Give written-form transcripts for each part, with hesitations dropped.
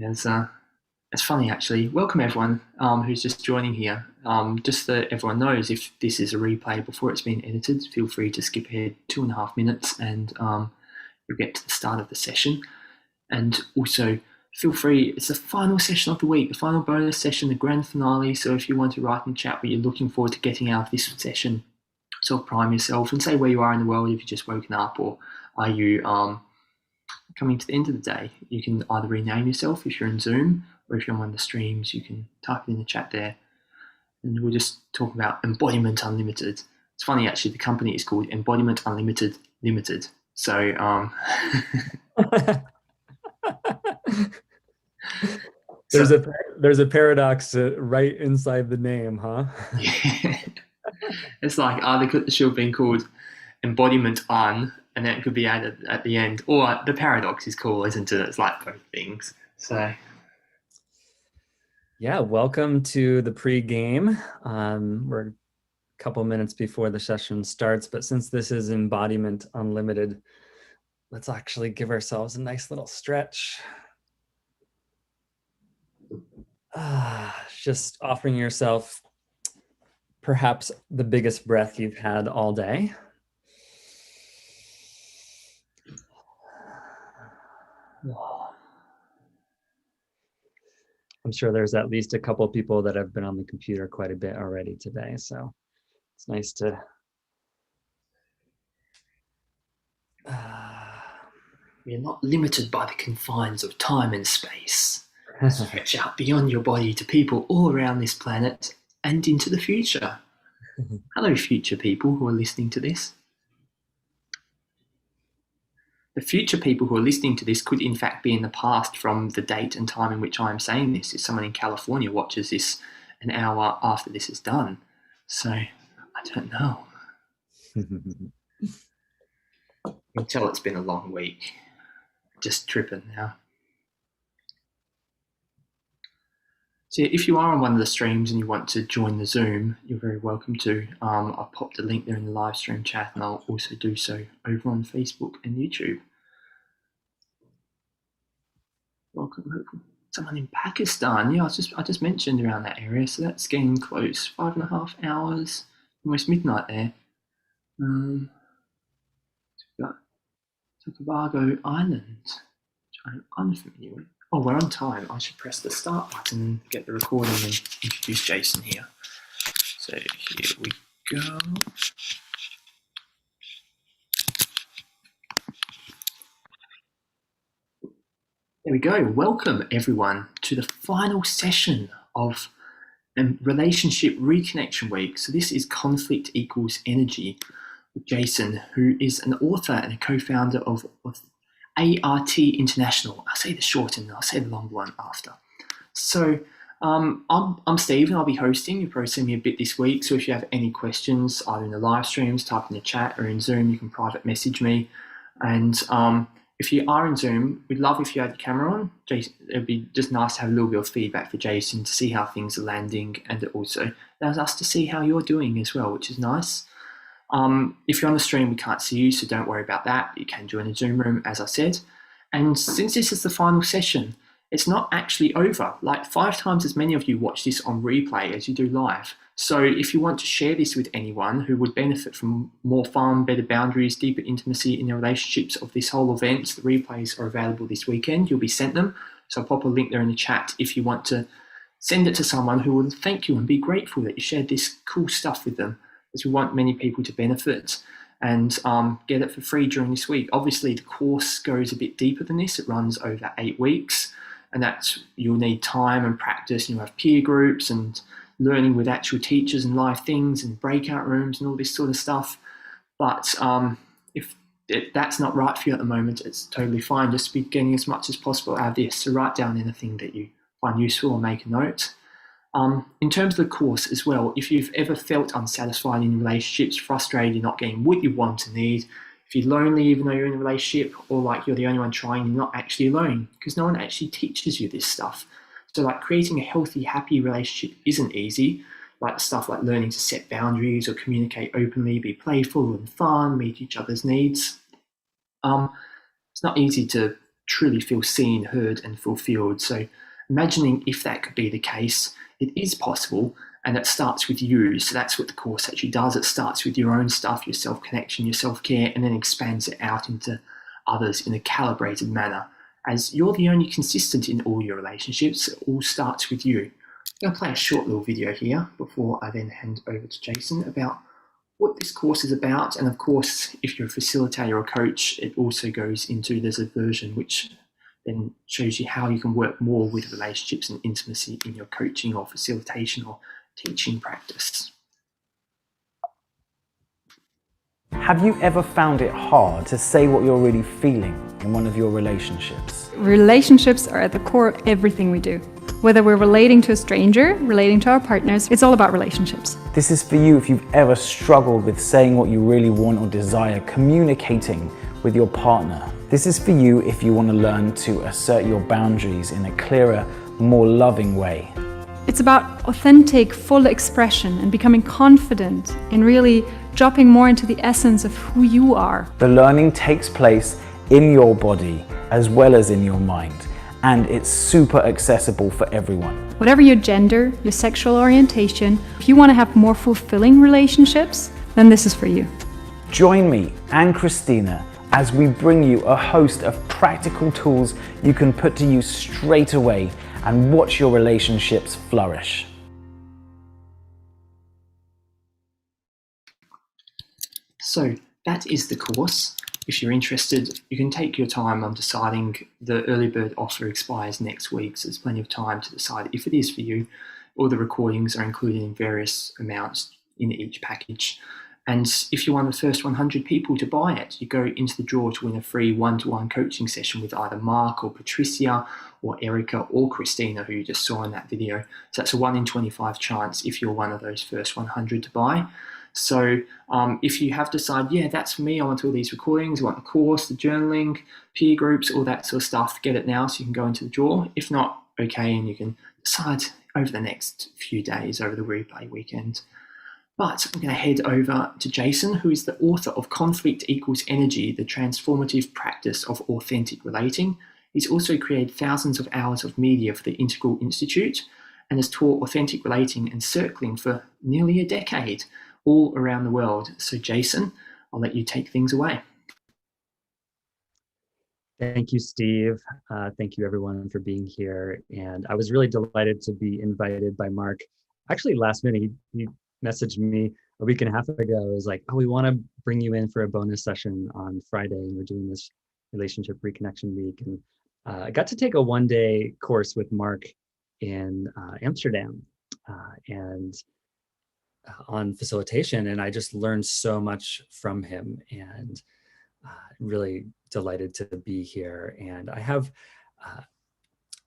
Yeah, it's funny actually. Welcome everyone who's just joining here. Just so everyone knows, if this is a replay before it's been edited, feel free to skip ahead 2.5 minutes and you'll get to the start of the session. And also feel free, it's the final session of the week, the final bonus session, the grand finale. So if you want to write in chat what you're looking forward to getting out of this session, sort of prime yourself and say where you are in the world, if you've just woken up, or are you coming to the end of the day. You can either rename yourself if you're in Zoom, or if you're on one of the streams, you can type it in the chat there. And we'll just talk about Embodiment Unlimited. It's funny actually, the company is called Embodiment Unlimited Limited. So there's a paradox right inside the name, huh? Yeah. It's like either it should have been called Embodiment Un, and then it could be added at the end, or the paradox is cool, isn't it? It's like both things. So yeah, welcome to the pre-game. We're a couple minutes before the session starts, but since this is Embodiment Unlimited, let's actually give ourselves a nice little stretch. Just offering yourself perhaps the biggest breath you've had all day. I'm sure there's at least a couple of people that have been on the computer quite a bit already today, so it's nice to we are not limited by the confines of time and space. Stretch out beyond your body to people all around this planet and into the future. Hello, future people who are listening to this. The future people who are listening to this could in fact be in the past from the date and time in which I am saying this. If someone in California watches this an hour after this is done. So, I don't know. You can tell it's been a long week. Just tripping now. So if you are on one of the streams and you want to join the Zoom, you're very welcome to. I've popped a link there in the live stream chat, and I'll also do so over on Facebook and YouTube. Welcome. Someone in Pakistan. Yeah, I just mentioned around that area, so that's getting close. 5.5 hours, almost midnight there. Got Tobago Island, which I'm unfamiliar with. Oh, we're on time. I should press the start button and get the recording and introduce Jason here. So here we go. There we go. Welcome everyone to the final session of Relationship Reconnection Week. So this is Conflict Equals Energy with Jason, who is an author and a co-founder of ART International. I'll say the short and I'll say the long one after. So I'm Steve and I'll be hosting. You'll probably see me a bit this week. So if you have any questions, either in the live streams, type in the chat, or in Zoom, you can private message me. And if you are in Zoom, we'd love if you had your camera on. Jason, it'd be just nice to have a little bit of feedback for Jason to see how things are landing, and it also allows us to see how you're doing as well, which is nice. If you're on the stream, we can't see you, so don't worry about that. You can join the Zoom room, as I said. And since this is the final session, it's not actually over. Like 5 times as many of you watch this on replay as you do live. So if you want to share this with anyone who would benefit from more fun, better boundaries, deeper intimacy in their relationships of this whole event, the replays are available this weekend. You'll be sent them. So I'll pop a link there in the chat if you want to send it to someone who will thank you and be grateful that you shared this cool stuff with them, as we want many people to benefit and get it for free during this week. Obviously, the course goes a bit deeper than this. It runs over 8 weeks, and you'll need time and practice, and you'll have peer groups and learning with actual teachers and live things and breakout rooms and all this sort of stuff. But if that's not right for you at the moment, it's totally fine. Just be getting as much as possible out of this. So write down anything that you find useful or make a note. In terms of the course as well, if you've ever felt unsatisfied in relationships, frustrated, you're not getting what you want and need, if you're lonely even though you're in a relationship, or like you're the only one trying, you're not actually alone, because no one actually teaches you this stuff. So like creating a healthy, happy relationship isn't easy. Like stuff like learning to set boundaries or communicate openly, be playful and fun, meet each other's needs. It's not easy to truly feel seen, heard, and fulfilled. So imagining if that could be the case, it is possible, and it starts with you. So that's what the course actually does. It starts with your own stuff, your self-connection, your self-care, and then expands it out into others in a calibrated manner. As you're the only consistent in all your relationships, it all starts with you. I'm going to play a short little video here before I then hand over to Jason about what this course is about. And of course, if you're a facilitator or coach, it also goes into, there's a version which then shows you how you can work more with relationships and intimacy in your coaching or facilitation or teaching practice. Have you ever found it hard to say what you're really feeling in one of your relationships? Relationships are at the core of everything we do. Whether we're relating to a stranger, relating to our partners, it's all about relationships. This is for you if you've ever struggled with saying what you really want or desire, communicating with your partner. This is for you if you want to learn to assert your boundaries in a clearer, more loving way. It's about authentic, full expression and becoming confident in really dropping more into the essence of who you are. The learning takes place in your body as well as in your mind, and it's super accessible for everyone. Whatever your gender, your sexual orientation, if you want to have more fulfilling relationships, then this is for you. Join me and Christina as we bring you a host of practical tools you can put to use straight away and watch your relationships flourish. So that is the course. If you're interested, you can take your time on deciding. The early bird offer expires next week, so there's plenty of time to decide if it is for you. All the recordings are included in various amounts in each package. And if you're one of the first 100 people to buy it, you go into the draw to win a free one-to-one coaching session with either Mark or Patricia or Erica or Christina, who you just saw in that video. So that's a 1 in 25 chance if you're one of those first 100 to buy. So if you have decided, yeah, that's for me, I want all these recordings, I want the course, the journaling, peer groups, all that sort of stuff, get it now so you can go into the draw. If not, okay, and you can decide over the next few days, over the replay weekend. But I'm going to head over to Jason, who is the author of Conflict Equals Energy, the transformative practice of authentic relating. He's also created thousands of hours of media for the Integral Institute and has taught authentic relating and circling for nearly a decade all around the world. So Jason, I'll let you take things away. Thank you, Steve. Thank you, everyone, for being here. And I was really delighted to be invited by Mark. Actually, last minute, he messaged me a week and a half ago. It was like, oh, we want to bring you in for a bonus session on Friday, and we're doing this relationship reconnection week. And I got to take a one-day course with Mark in Amsterdam and on facilitation, and I just learned so much from him, and really delighted to be here. And I have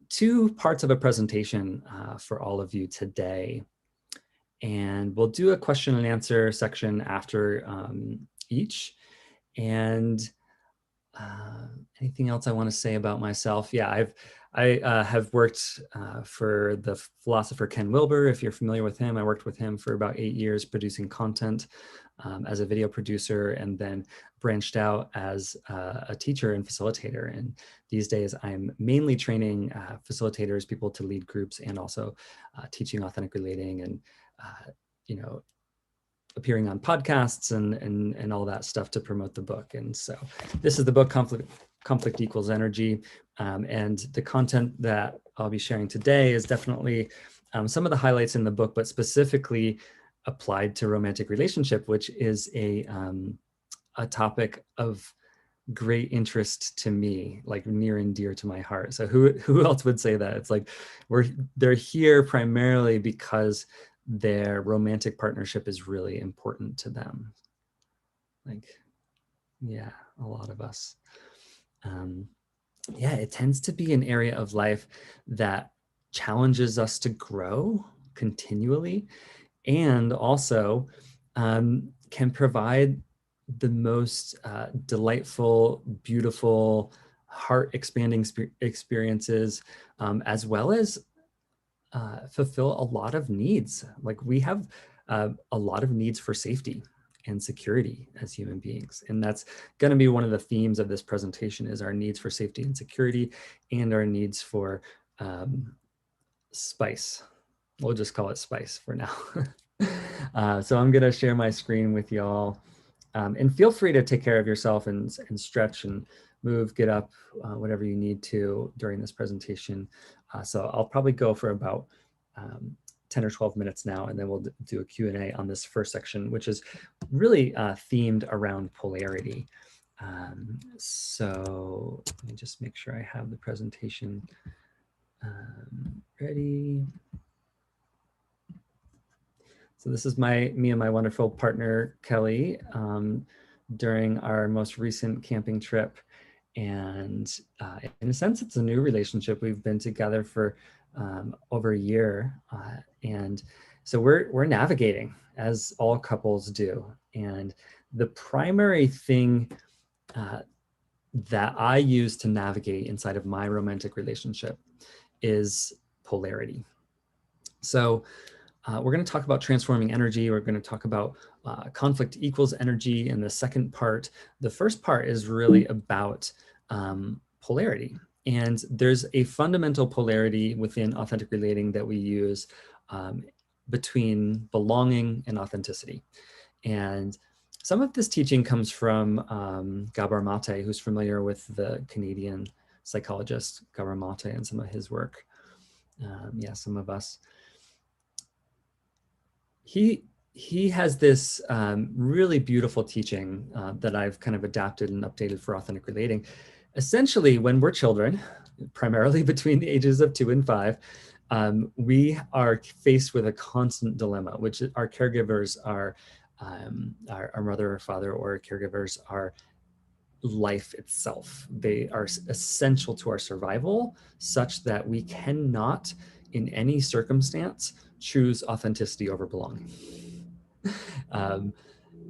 two parts of a presentation for all of you today. And we'll do a question and answer section after each. And anything else I want to say about myself? Yeah, I have worked for the philosopher Ken Wilber. If you're familiar with him, I worked with him for about 8 years producing content as a video producer, and then branched out as a teacher and facilitator. And these days I'm mainly training facilitators, people to lead groups, and also teaching authentic relating and appearing on podcasts and all that stuff to promote the book. And so this is the book, Conflict Equals Energy. And the content that I'll be sharing today is definitely some of the highlights in the book, but specifically applied to romantic relationship, which is a topic of great interest to me, like near and dear to my heart. So who else would say that? It's like they're here primarily because their romantic partnership is really important to them. Like, yeah, a lot of us. Yeah, it tends to be an area of life that challenges us to grow continually, and also can provide the most delightful, beautiful, heart-expanding experiences, as well as fulfill a lot of needs. Like we have a lot of needs for safety and security as human beings. And that's going to be one of the themes of this presentation, is our needs for safety and security and our needs for spice. We'll just call it spice for now. So I'm going to share my screen with y'all. And feel free to take care of yourself and stretch and move, get up, whatever you need to during this presentation. So I'll probably go for about 10 or 12 minutes now, and then we'll do a Q&A on this first section, which is really themed around polarity. So let me just make sure I have the presentation ready. So this is me and my wonderful partner, Kelly, during our most recent camping trip. And in a sense, it's a new relationship. We've been together for over a year. And so we're navigating, as all couples do. And the primary thing that I use to navigate inside of my romantic relationship is polarity. So we're going to talk about transforming energy. We're going to talk about conflict equals energy in the second part. The first part is really about polarity. And there's a fundamental polarity within authentic relating that we use between belonging and authenticity. And some of this teaching comes from Gabor Mate, who's familiar with the Canadian psychologist Gabor Mate and some of his work. Yeah, some of us. He has this really beautiful teaching that I've kind of adapted and updated for authentic relating. Essentially, when we're children, primarily between the ages of 2 and 5, we are faced with a constant dilemma, which our caregivers are our mother or father, or caregivers are life itself. They are essential to our survival, such that we cannot, in any circumstance, choose authenticity over belonging.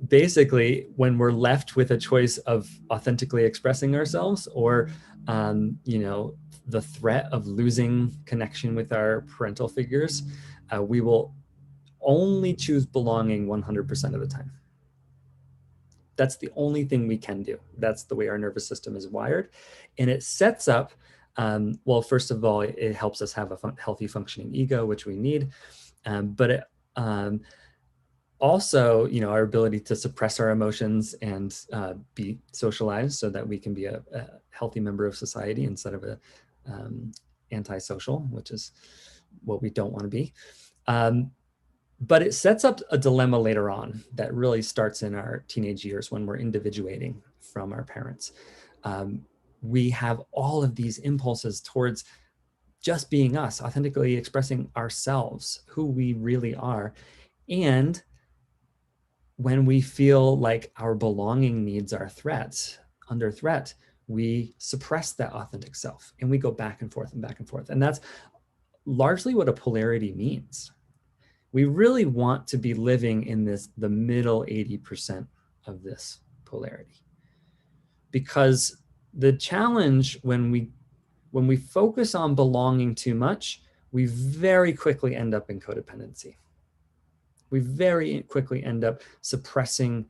Basically, when we're left with a choice of authentically expressing ourselves, or the threat of losing connection with our parental figures, we will only choose belonging 100% of the time. That's the only thing we can do. That's the way our nervous system is wired. And it sets up, well, first of all, it helps us have a healthy functioning ego, which we need. But it also, our ability to suppress our emotions and be socialized so that we can be a healthy member of society instead of a antisocial, which is what we don't want to be. But it sets up a dilemma later on that really starts in our teenage years when we're individuating from our parents. We have all of these impulses towards just being us, authentically expressing ourselves, who we really are. And when we feel like our belonging needs are under threat, we suppress that authentic self, and we go back and forth and back and forth. And that's largely what a polarity means. We really want to be living in the middle 80% of this polarity. Because the challenge when we focus on belonging too much, we very quickly end up in codependency. We very quickly end up suppressing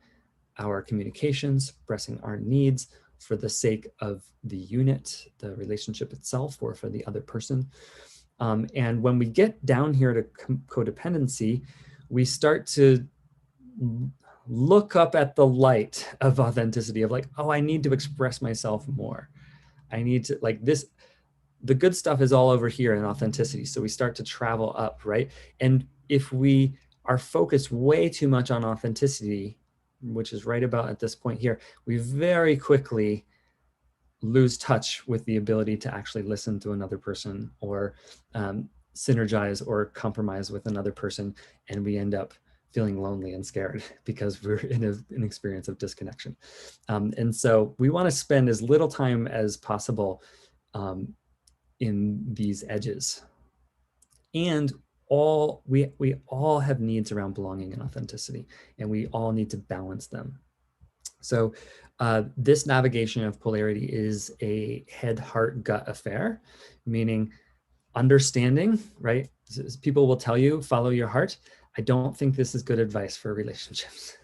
our communications, suppressing our needs for the sake of the unit, the relationship itself, or for the other person. And when we get down here to codependency, we start to look up at the light of authenticity, of like, oh, I need to express myself more. I need to, like, this, the good stuff is all over here in authenticity. So we start to travel up, right? And if we are focused way too much on authenticity, which is right about at this point here, we very quickly lose touch with the ability to actually listen to another person, or synergize or compromise with another person. And we end up feeling lonely and scared because we're in an experience of disconnection. And so we want to spend as little time as possible in these edges. And we all have needs around belonging and authenticity, and we all need to balance them. So this navigation of polarity is a head, heart, gut affair, meaning understanding, right? People will tell you, follow your heart. I don't think this is good advice for relationships.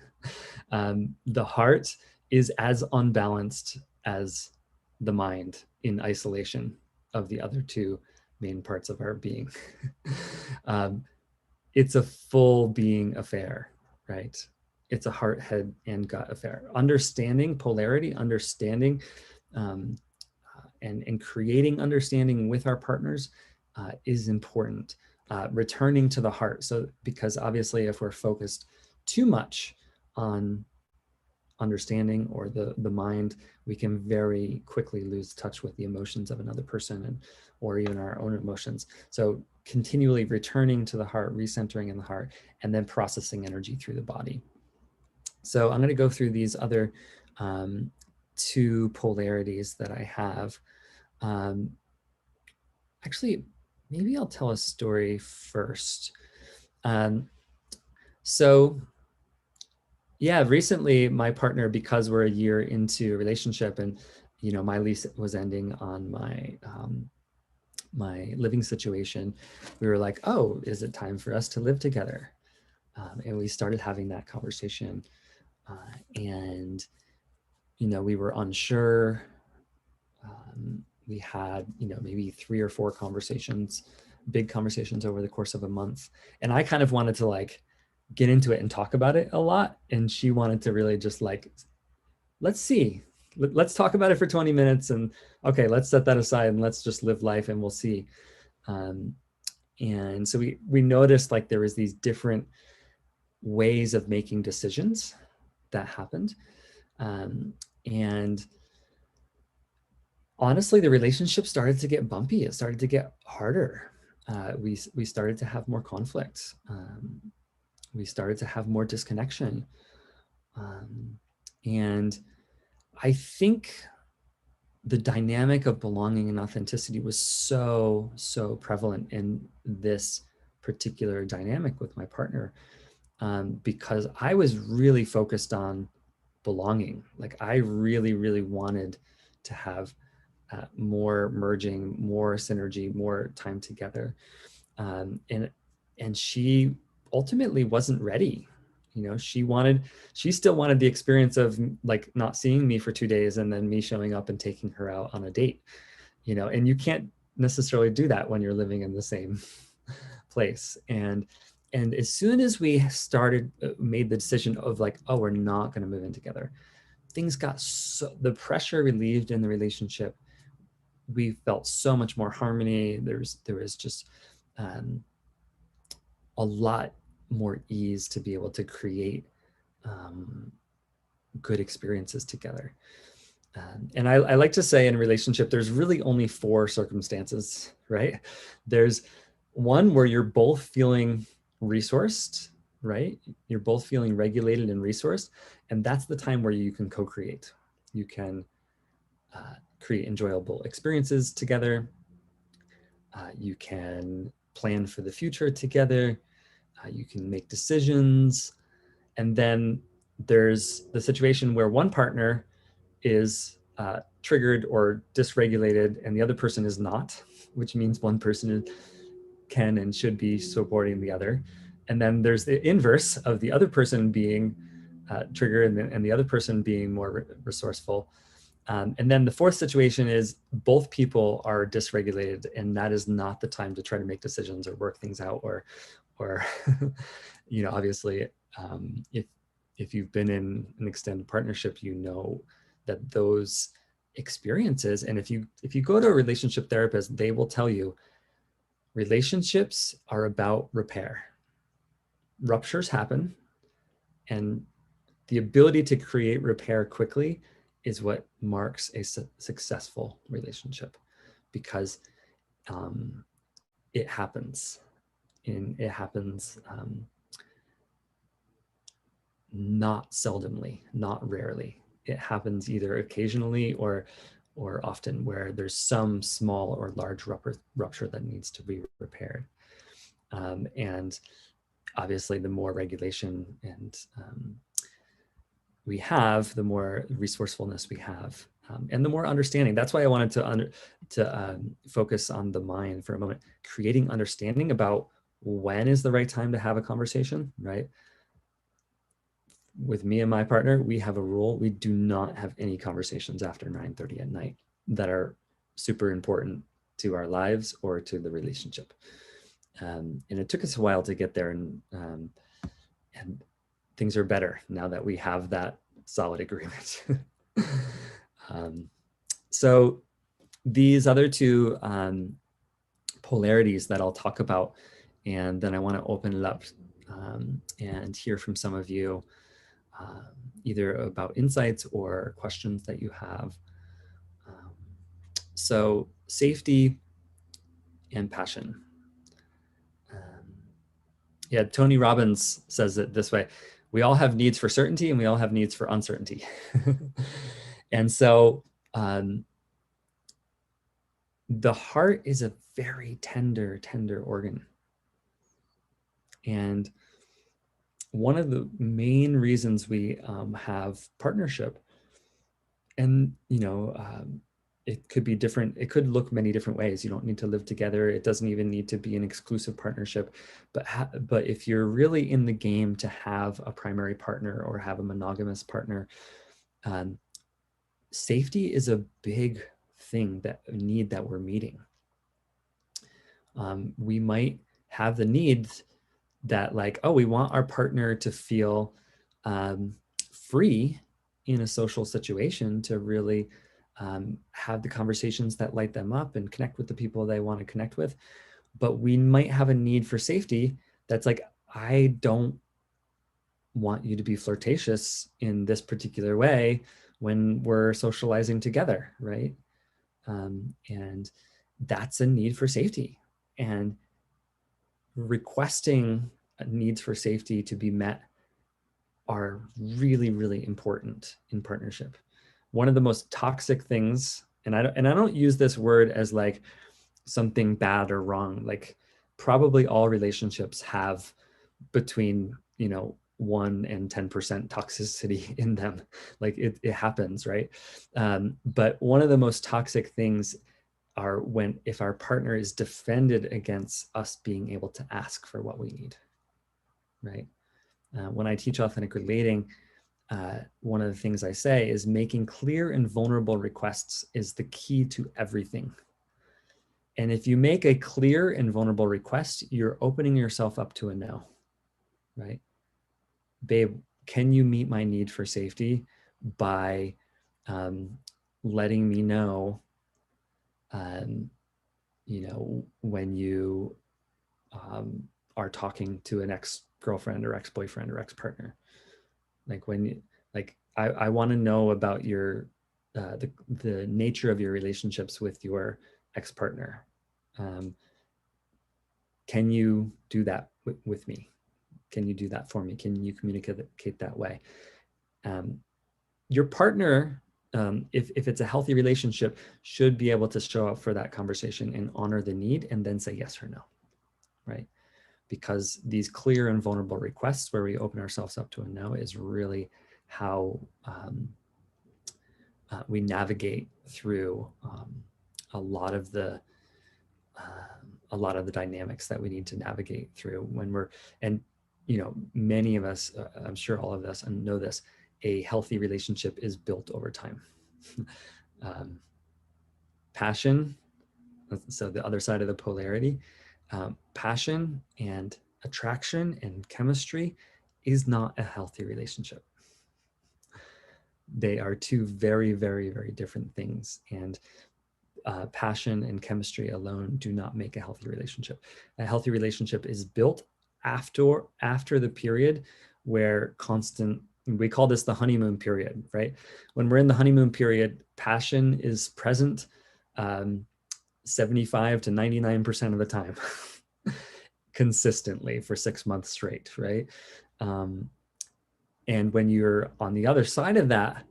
The heart is as unbalanced as the mind in isolation of the other two main parts of our being. It's a full being affair, right? It's a heart, head, and gut affair. Understanding polarity, understanding and creating understanding with our partners is important. Returning to the heart. So, because obviously if we're focused too much on understanding or the mind, we can very quickly lose touch with the emotions of another person and or even our own emotions. So continually returning to the heart, recentering in the heart, and then processing energy through the body. So I'm going to go through these other two polarities that I have. Actually, maybe I'll tell a story first. So yeah, recently my partner, because we're a year into a relationship and, you know, my lease was ending on my my living situation, we were like, oh, is it time for us to live together? And we started having that conversation. And, you know, we were unsure. We had, you know, maybe 3 or 4 conversations, big conversations over the course of a month. And I kind of wanted to like get into it and talk about it a lot. And she wanted to really just like, let's see, let's talk about it for 20 minutes and okay, let's set that aside and let's just live life and we'll see. And so we noticed like there was these different ways of making decisions that happened. And honestly, the relationship started to get bumpy. It started to get harder. We started to have more conflict. We started to have more disconnection. And I think the dynamic of belonging and authenticity was so prevalent in this particular dynamic with my partner, because I was really focused on belonging. Like I really wanted to have more merging, more synergy, more time together. And she ultimately wasn't ready. You know, she still wanted the experience of like not seeing me for 2 days and then me showing up and taking her out on a date, you know, and you can't necessarily do that when you're living in the same place. And as soon as we made the decision of like, oh, we're not going to move in together, things got the pressure relieved in the relationship. We felt so much more harmony. There was just a lot more ease to be able to create good experiences together. And I like to say in a relationship, there's really only 4 circumstances, right? There's one where you're both feeling resourced, right? You're both feeling regulated and resourced. And that's the time where you can co-create. You can create enjoyable experiences together. You can plan for the future together. You can make decisions. And then there's the situation where one partner is triggered or dysregulated and the other person is not, which means one person can and should be supporting the other. And then there's the inverse of the other person being triggered and the other person being more resourceful. And then the 4th situation is both people are dysregulated, and that is not the time to try to make decisions or work things out or you know, obviously, if you've been in an extended partnership, you know that those experiences, and if you go to a relationship therapist, they will tell you relationships are about repair. Ruptures happen, and the ability to create repair quickly is what marks a successful relationship, because it happens. It happens not seldomly, not rarely. It happens either occasionally or often, where there's some small or large rupture that needs to be repaired. And obviously, the more regulation and we have, the more resourcefulness we have, and the more understanding. That's why I wanted to focus on the mind for a moment, creating understanding about when is the right time to have a conversation, right? with me and my partner, we have a rule. We do not have any conversations after 9:30 at night that are super important to our lives or to the relationship. And it took us a while to get there, and things are better now that we have that solid agreement. So these other two polarities that I'll talk about, and then I want to open it up and hear from some of you, either about insights or questions that you have. So safety and passion. Yeah, Tony Robbins says it this way: we all have needs for certainty and we all have needs for uncertainty. And so the heart is a very tender organ. And one of the main reasons we have partnership, and it could be different, it could look many different ways. You don't need to live together. It doesn't even need to be an exclusive partnership. But if you're really in the game to have a primary partner or have a monogamous partner, safety is a big thing, that need that we're meeting. We might have the needs that, like, oh, we want our partner to feel free in a social situation, to really have the conversations that light them up and connect with the people they want to connect with. But we might have a need for safety that's like, I don't want you to be flirtatious in this particular way when we're socializing together, right? And that's a need for safety. And requesting needs for safety to be met are really, really important in partnership. One of the most toxic things, and I don't use this word as like something bad or wrong. Like, probably all relationships have between 1 and 10% toxicity in them. Like, it happens, right? But one of the most toxic things are if our partner is defended against us being able to ask for what we need, right? When I teach authentic relating, one of the things I say is making clear and vulnerable requests is the key to everything. And if you make a clear and vulnerable request, you're opening yourself up to a no, right? Babe, can you meet my need for safety by letting me know, when you are talking to an ex-girlfriend or ex-boyfriend or ex-partner? Like, I want to know about your the nature of your relationships with your ex-partner. Can you do that with me? Can you do that for me? Can you communicate that way? Your partner, if it's a healthy relationship, should be able to show up for that conversation and honor the need and then say yes or no, right? Because these clear and vulnerable requests where we open ourselves up to a no is really how we navigate through a lot of the dynamics that we need to navigate through when we're, and many of us, I'm sure all of us know this, a healthy relationship is built over time. Passion, so the other side of the polarity, passion and attraction and chemistry is not a healthy relationship. They are two very, very, very different things. And passion and chemistry alone do not make a healthy relationship. A healthy relationship is built after the period where we call this the honeymoon period, right? When we're in the honeymoon period, passion is present 75 to 99% of the time, consistently for 6 months straight, right? And when you're on the other side of that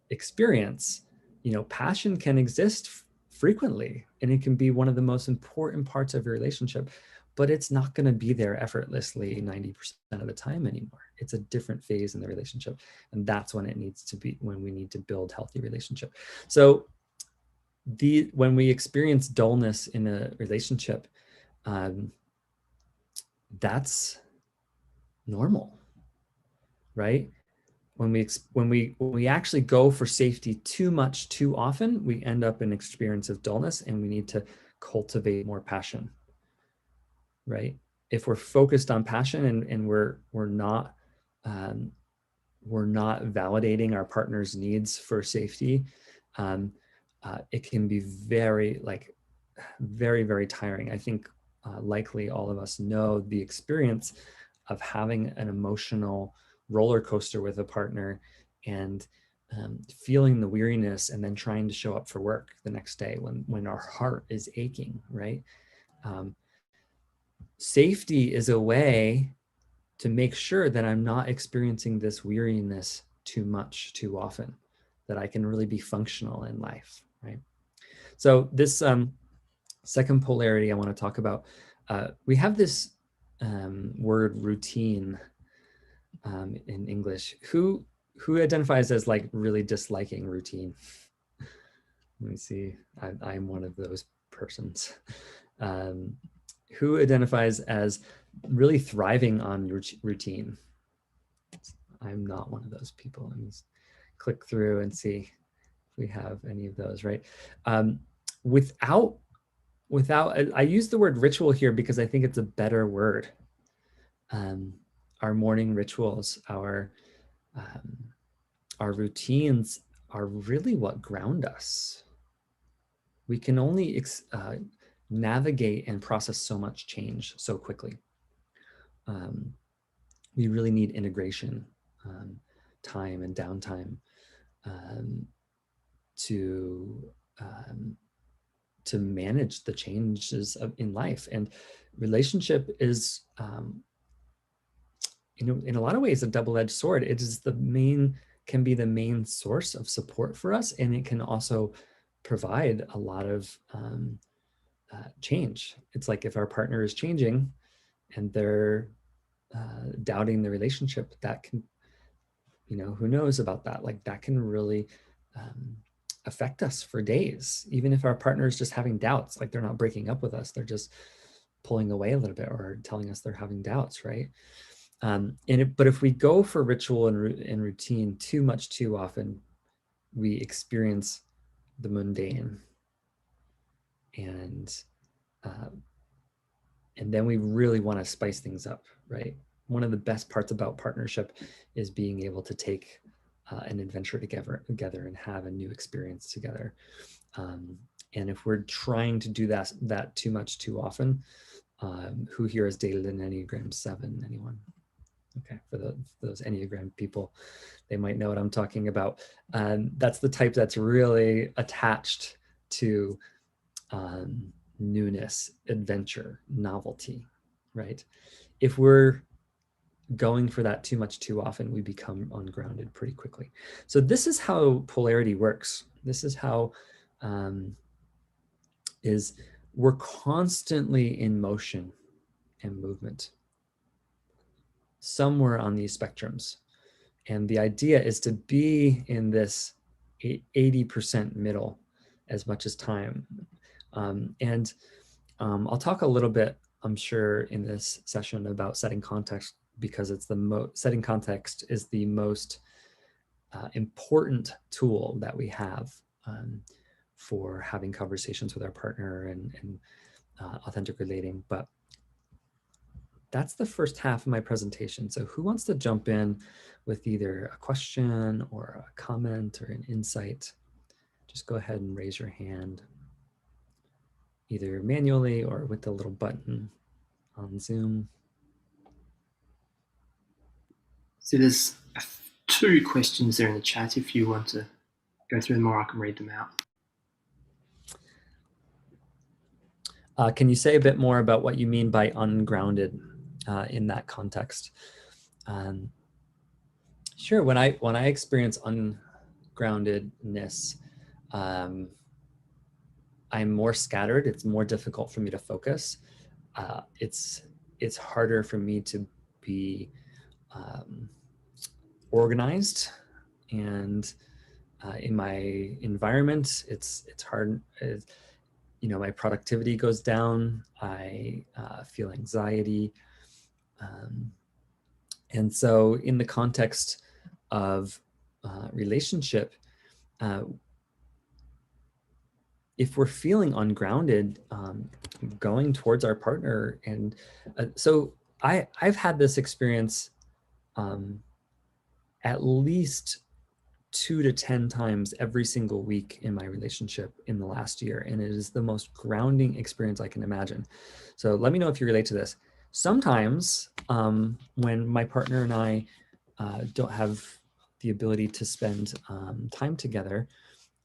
experience, passion can exist frequently, and it can be one of the most important parts of your relationship, but it's not going to be there effortlessly 90% of the time anymore. It's a different phase in the relationship, and that's when it needs to be, when we need to build healthy relationship. So when we experience dullness in a relationship, that's normal. right? When we actually go for safety too much too often, we end up in an experience of dullness, and we need to cultivate more passion, right? If we're focused on passion and we're not validating our partner's needs for safety, it can be very very tiring. I think likely all of us know the experience of having an emotional roller coaster with a partner and feeling the weariness and then trying to show up for work the next day when our heart is aching, right? Safety is a way to make sure that I'm not experiencing this weariness too much, too often, that I can really be functional in life, right? So this second polarity I want to talk about, we have this word routine in English. Who identifies as like really disliking routine? Let me see. I'm one of those persons. Who identifies as really thriving on routine? I'm not one of those people. Let me click through and see if we have any of those, right? Without, I use the word ritual here because I think it's a better word. Our morning rituals, our routines are really what ground us. We can only navigate and process so much change so quickly. We really need integration, time and downtime to manage the changes in life. And relationship is, in a lot of ways, a double-edged sword. It is can be the main source of support for us, and it can also provide a lot of change. It's like if our partner is changing and they're doubting the relationship, that can, who knows about that? Like that can really affect us for days. Even if our partner is just having doubts, like they're not breaking up with us, they're just pulling away a little bit or telling us they're having doubts, right? But if we go for ritual and routine too much, too often, we experience the mundane, and then we really want to spice things up, right? One of the best parts about partnership is being able to take an adventure together and have a new experience together. And if we're trying to do that too much, too often, who here has dated an Enneagram 7? Anyone? Okay, for those Enneagram people, they might know what I'm talking about. That's the type that's really attached to newness, adventure, novelty, right? If we're going for that too much, too often, we become ungrounded pretty quickly. So this is how polarity works. This is how we're constantly in motion and movement somewhere on these spectrums. And the idea is to be in this 80% middle as much as time. I'll talk a little bit, I'm sure, in this session about setting context, because it's setting context is the most important tool that we have for having conversations with our partner and authentic relating. But that's the first half of my presentation. So who wants to jump in with either a question or a comment or an insight? Just go ahead and raise your hand, either manually or with the little button on Zoom. So there's 2 questions there in the chat. If you want to go through them, or I can read them out. Can you say a bit more about what you mean by ungrounded in that context? Sure. When I experience ungroundedness, I'm more scattered. It's more difficult for me to focus. It's harder for me to be organized, and in my environment, it's hard. My productivity goes down. I feel anxiety, And so in the context of relationship, if we're feeling ungrounded, going towards our partner, and so I've had this experience at least 2 to 10 times every single week in my relationship in the last year, and it is the most grounding experience I can imagine. So let me know if you relate to this. Sometimes when my partner and I don't have the ability to spend time together,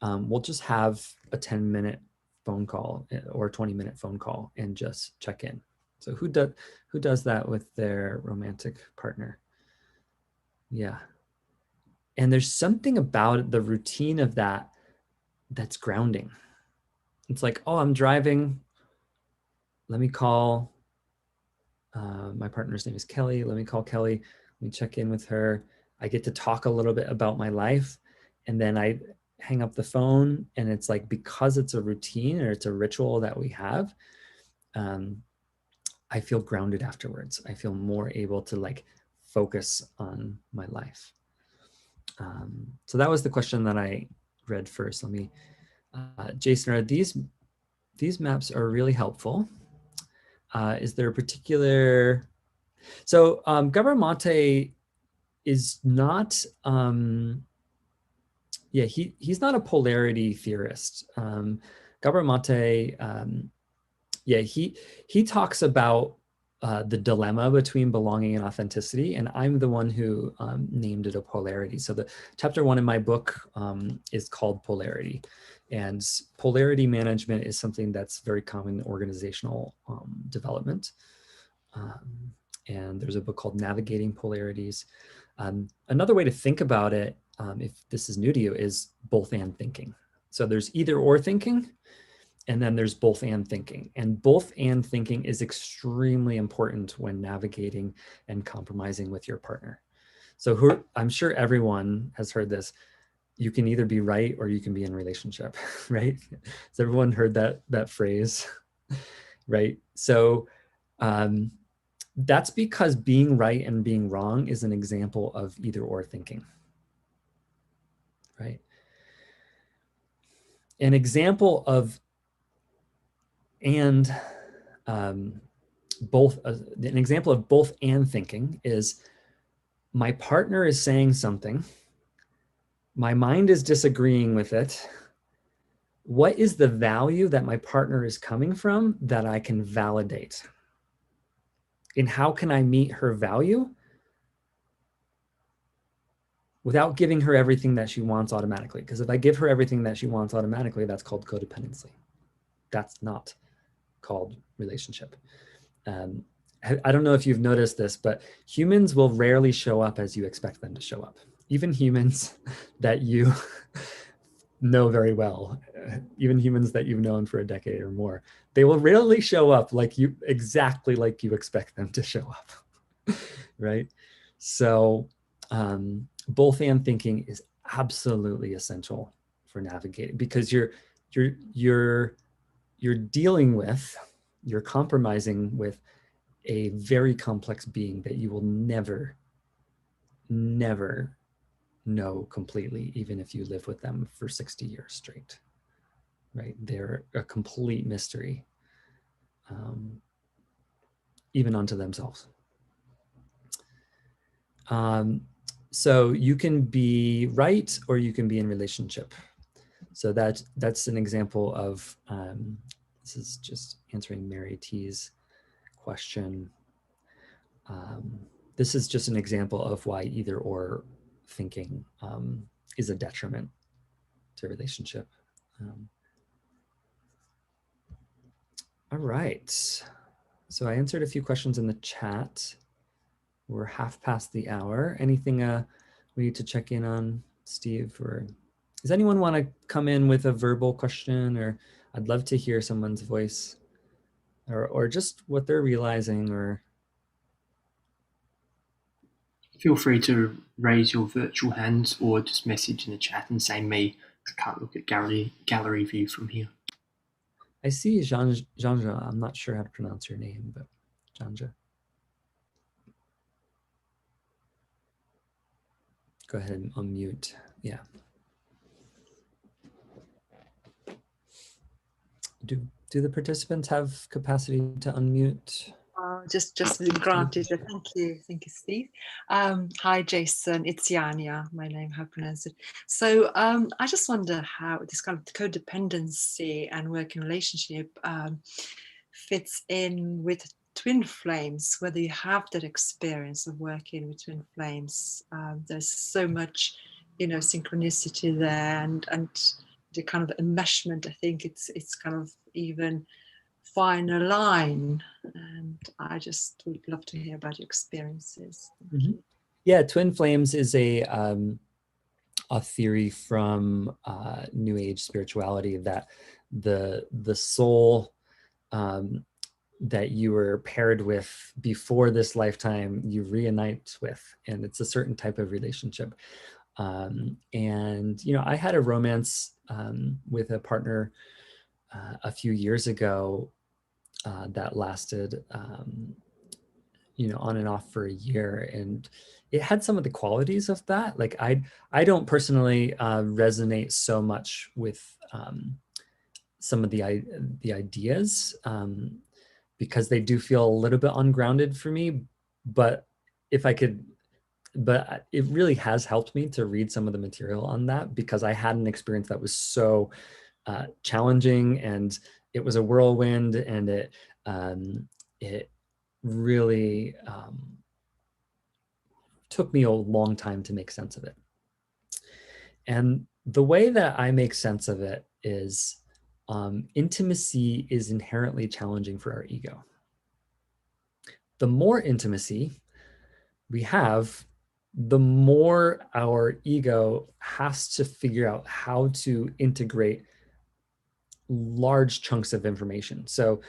we'll just have a 10-minute phone call or a 20-minute phone call and just check in. So who does that with their romantic partner? Yeah. And there's something about the routine of that that's grounding. It's like, oh, I'm driving. Let me call. My partner's name is Kelly. Let me call Kelly. Let me check in with her. I get to talk a little bit about my life. And then I hang up the phone. And it's like, because it's a routine or it's a ritual that we have, I feel grounded afterwards. I feel more able to like focus on my life. So that was the question that I read first. Let me, Jason, are these maps are really helpful. Is there a particular, so Gabor Mate is not, he's not a polarity theorist. Gabor Mate, he talks about the dilemma between belonging and authenticity, and I'm the one who named it a polarity. So the chapter 1 in my book is called Polarity, and polarity management is something that's very common in organizational development. And there's a book called Navigating Polarities. Another way to think about it, if this is new to you, is both and thinking. So there's either or thinking, and then there's both and thinking. And both and thinking is extremely important when navigating and compromising with your partner. So I'm sure everyone has heard this. You can either be right or you can be in a relationship, right? Has everyone heard that phrase, right? So that's because being right and being wrong is an example of either or thinking, right? An example of an example of both and thinking is my partner is saying something, my mind is disagreeing with it. What is the value that my partner is coming from that I can validate? And how can I meet her value without giving her everything that she wants automatically? Because if I give her everything that she wants automatically, that's called codependency. That's not called relationship. I don't know if you've noticed this, but humans will rarely show up as you expect them to show up. Even humans that you know very well, even humans that you've known for a decade or more, they will rarely show up exactly like you expect them to show up, right? So both and thinking is absolutely essential for navigating, because you're compromising with a very complex being that you will never know completely, even if you live with them for 60 years straight, right? They're a complete mystery, even unto themselves. So you can be right or you can be in relationship. So that's an example of, this is just answering Mary T's question. This is just an example of why either or thinking is a detriment to relationship. All right. So I answered a few questions in the chat. We're half past the hour. Anything we need to check in on, Steve? Or does anyone want to come in with a verbal question? Or I'd love to hear someone's voice, or just what they're realizing. Or feel free to raise your virtual hands or just message in the chat and say me. I can't look at gallery view from here. I see Janja. I'm not sure how to pronounce your name, but Janja. Go ahead and unmute. Yeah. Do the participants have capacity to unmute? Just been granted. Thank you, Steve. Hi, Jason. It's Yania. My name, how to pronounce it. So I just wonder how this kind of codependency and working relationship fits in with twin flames. Whether you have that experience of working with twin flames, there's so much, synchronicity there, and the kind of enmeshment. I think it's kind of even fine a line, and I just would love to hear about your experiences. Thank you. Yeah, twin flames is a theory from New Age spirituality that the soul that you were paired with before this lifetime you reunite with, and it's a certain type of relationship. And I had a romance with a partner a few years ago that lasted on and off for a year, and it had some of the qualities of that. Like I don't personally resonate so much with some of the ideas because they do feel a little bit ungrounded for me, but it really has helped me to read some of the material on that, because I had an experience that was so challenging, and it was a whirlwind, and it really took me a long time to make sense of it. And the way that I make sense of it is intimacy is inherently challenging for our ego. The more intimacy we have, the more our ego has to figure out how to integrate large chunks of information. So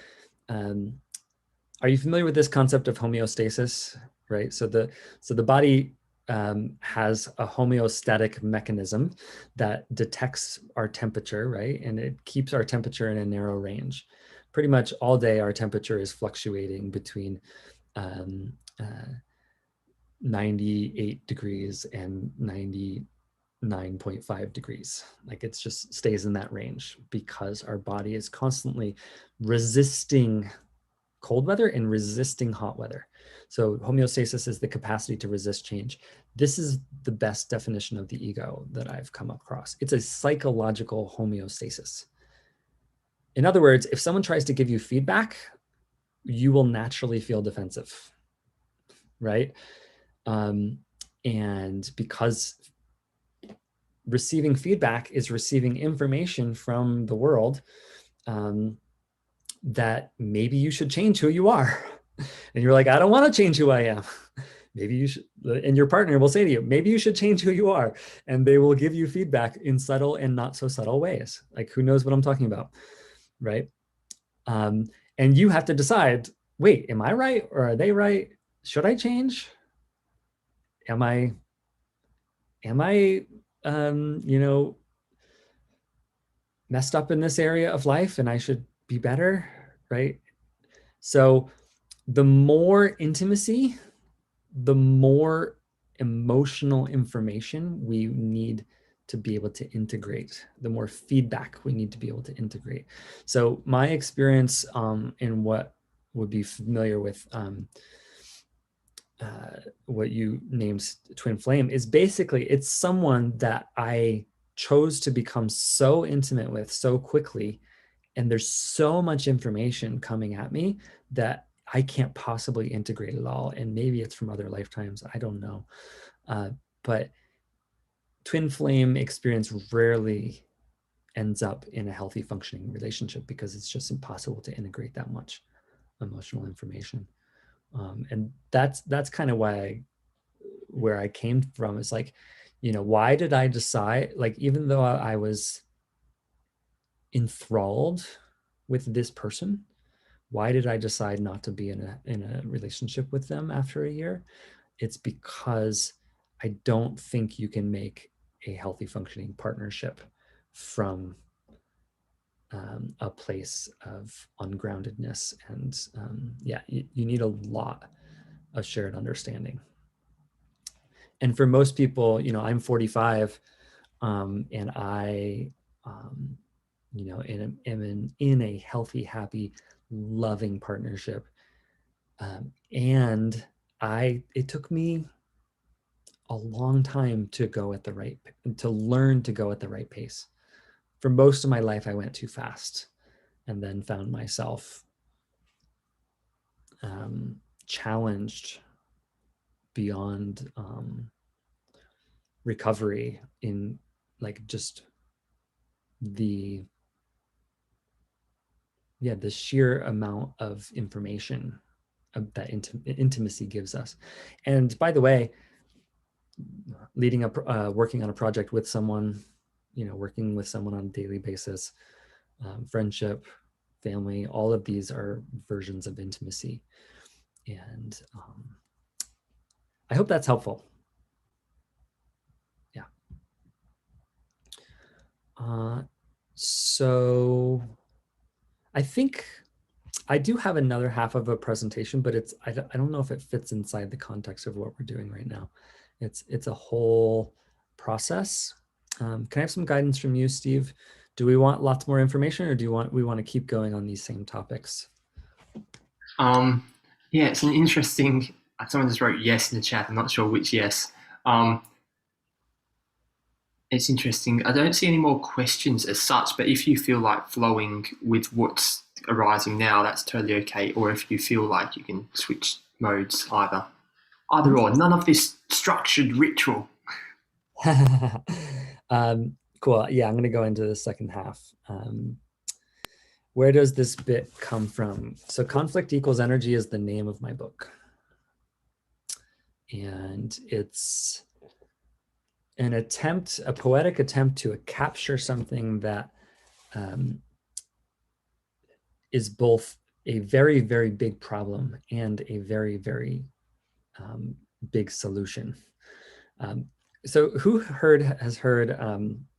are you familiar with this concept of homeostasis, right? So the body has a homeostatic mechanism that detects our temperature, right? And it keeps our temperature in a narrow range. Pretty much all day, our temperature is fluctuating between 98 degrees and 99.5 degrees. Like it's just stays in that range because our body is constantly resisting cold weather and resisting hot weather. So homeostasis is the capacity to resist change. This is the best definition of the ego that I've come across. It's a psychological homeostasis. In other words, if someone tries to give you feedback, you will naturally feel defensive, right? And because receiving feedback is receiving information from the world, that maybe you should change who you are. And you're like, I don't want to change who I am. Maybe you should, and your partner will say to you, maybe you should change who you are. And they will give you feedback in subtle and not so subtle ways. Like, who knows what I'm talking about, right? And you have to decide, wait, am I right or are they right? Should I change? Am I messed up in this area of life and I should be better, right? So the more intimacy, the more emotional information we need to be able to integrate, the more feedback we need to be able to integrate. So my experience in what would be familiar with what you named twin flame is basically, it's someone that I chose to become so intimate with so quickly, and there's so much information coming at me that I can't possibly integrate it all. And maybe it's from other lifetimes, I don't know. But twin flame experience rarely ends up in a healthy functioning relationship because it's just impossible to integrate that much emotional information. And that's kind of where I came from. It's like, why did I decide, like, even though I was enthralled with this person, why did I decide not to be in a relationship with them after a year? It's because I don't think you can make a healthy functioning partnership from a place of ungroundedness. And you need a lot of shared understanding. And for most people, you know, I'm 45, and I, you know, am in a healthy, happy, loving partnership. And it took me a long time to learn to go at the right pace. For most of my life, I went too fast, and then found myself challenged beyond recovery in like just the sheer amount of information that intimacy gives us. And by the way, leading up, working on a project with someone, you know, working with someone on a daily basis, friendship, family, all of these are versions of intimacy. And I hope that's helpful. Yeah. So I think I do have another half of a presentation, but I don't know if it fits inside the context of what we're doing right now. It's a whole process. Can I have some guidance from you, Steve? Do we want lots more information, or we want to keep going on these same topics? Yeah, it's an interesting. Someone just wrote yes in the chat. I'm not sure which yes. It's interesting. I don't see any more questions as such, but if you feel like flowing with what's arising now, that's totally okay. Or if you feel like you can switch modes, either or. None of this structured ritual. Cool. Yeah, I'm going to go into the second half. Where does this bit come from? So conflict equals energy is the name of my book. And it's a poetic attempt to capture something that is both a very, very big problem and a very, very big solution. So who has heard,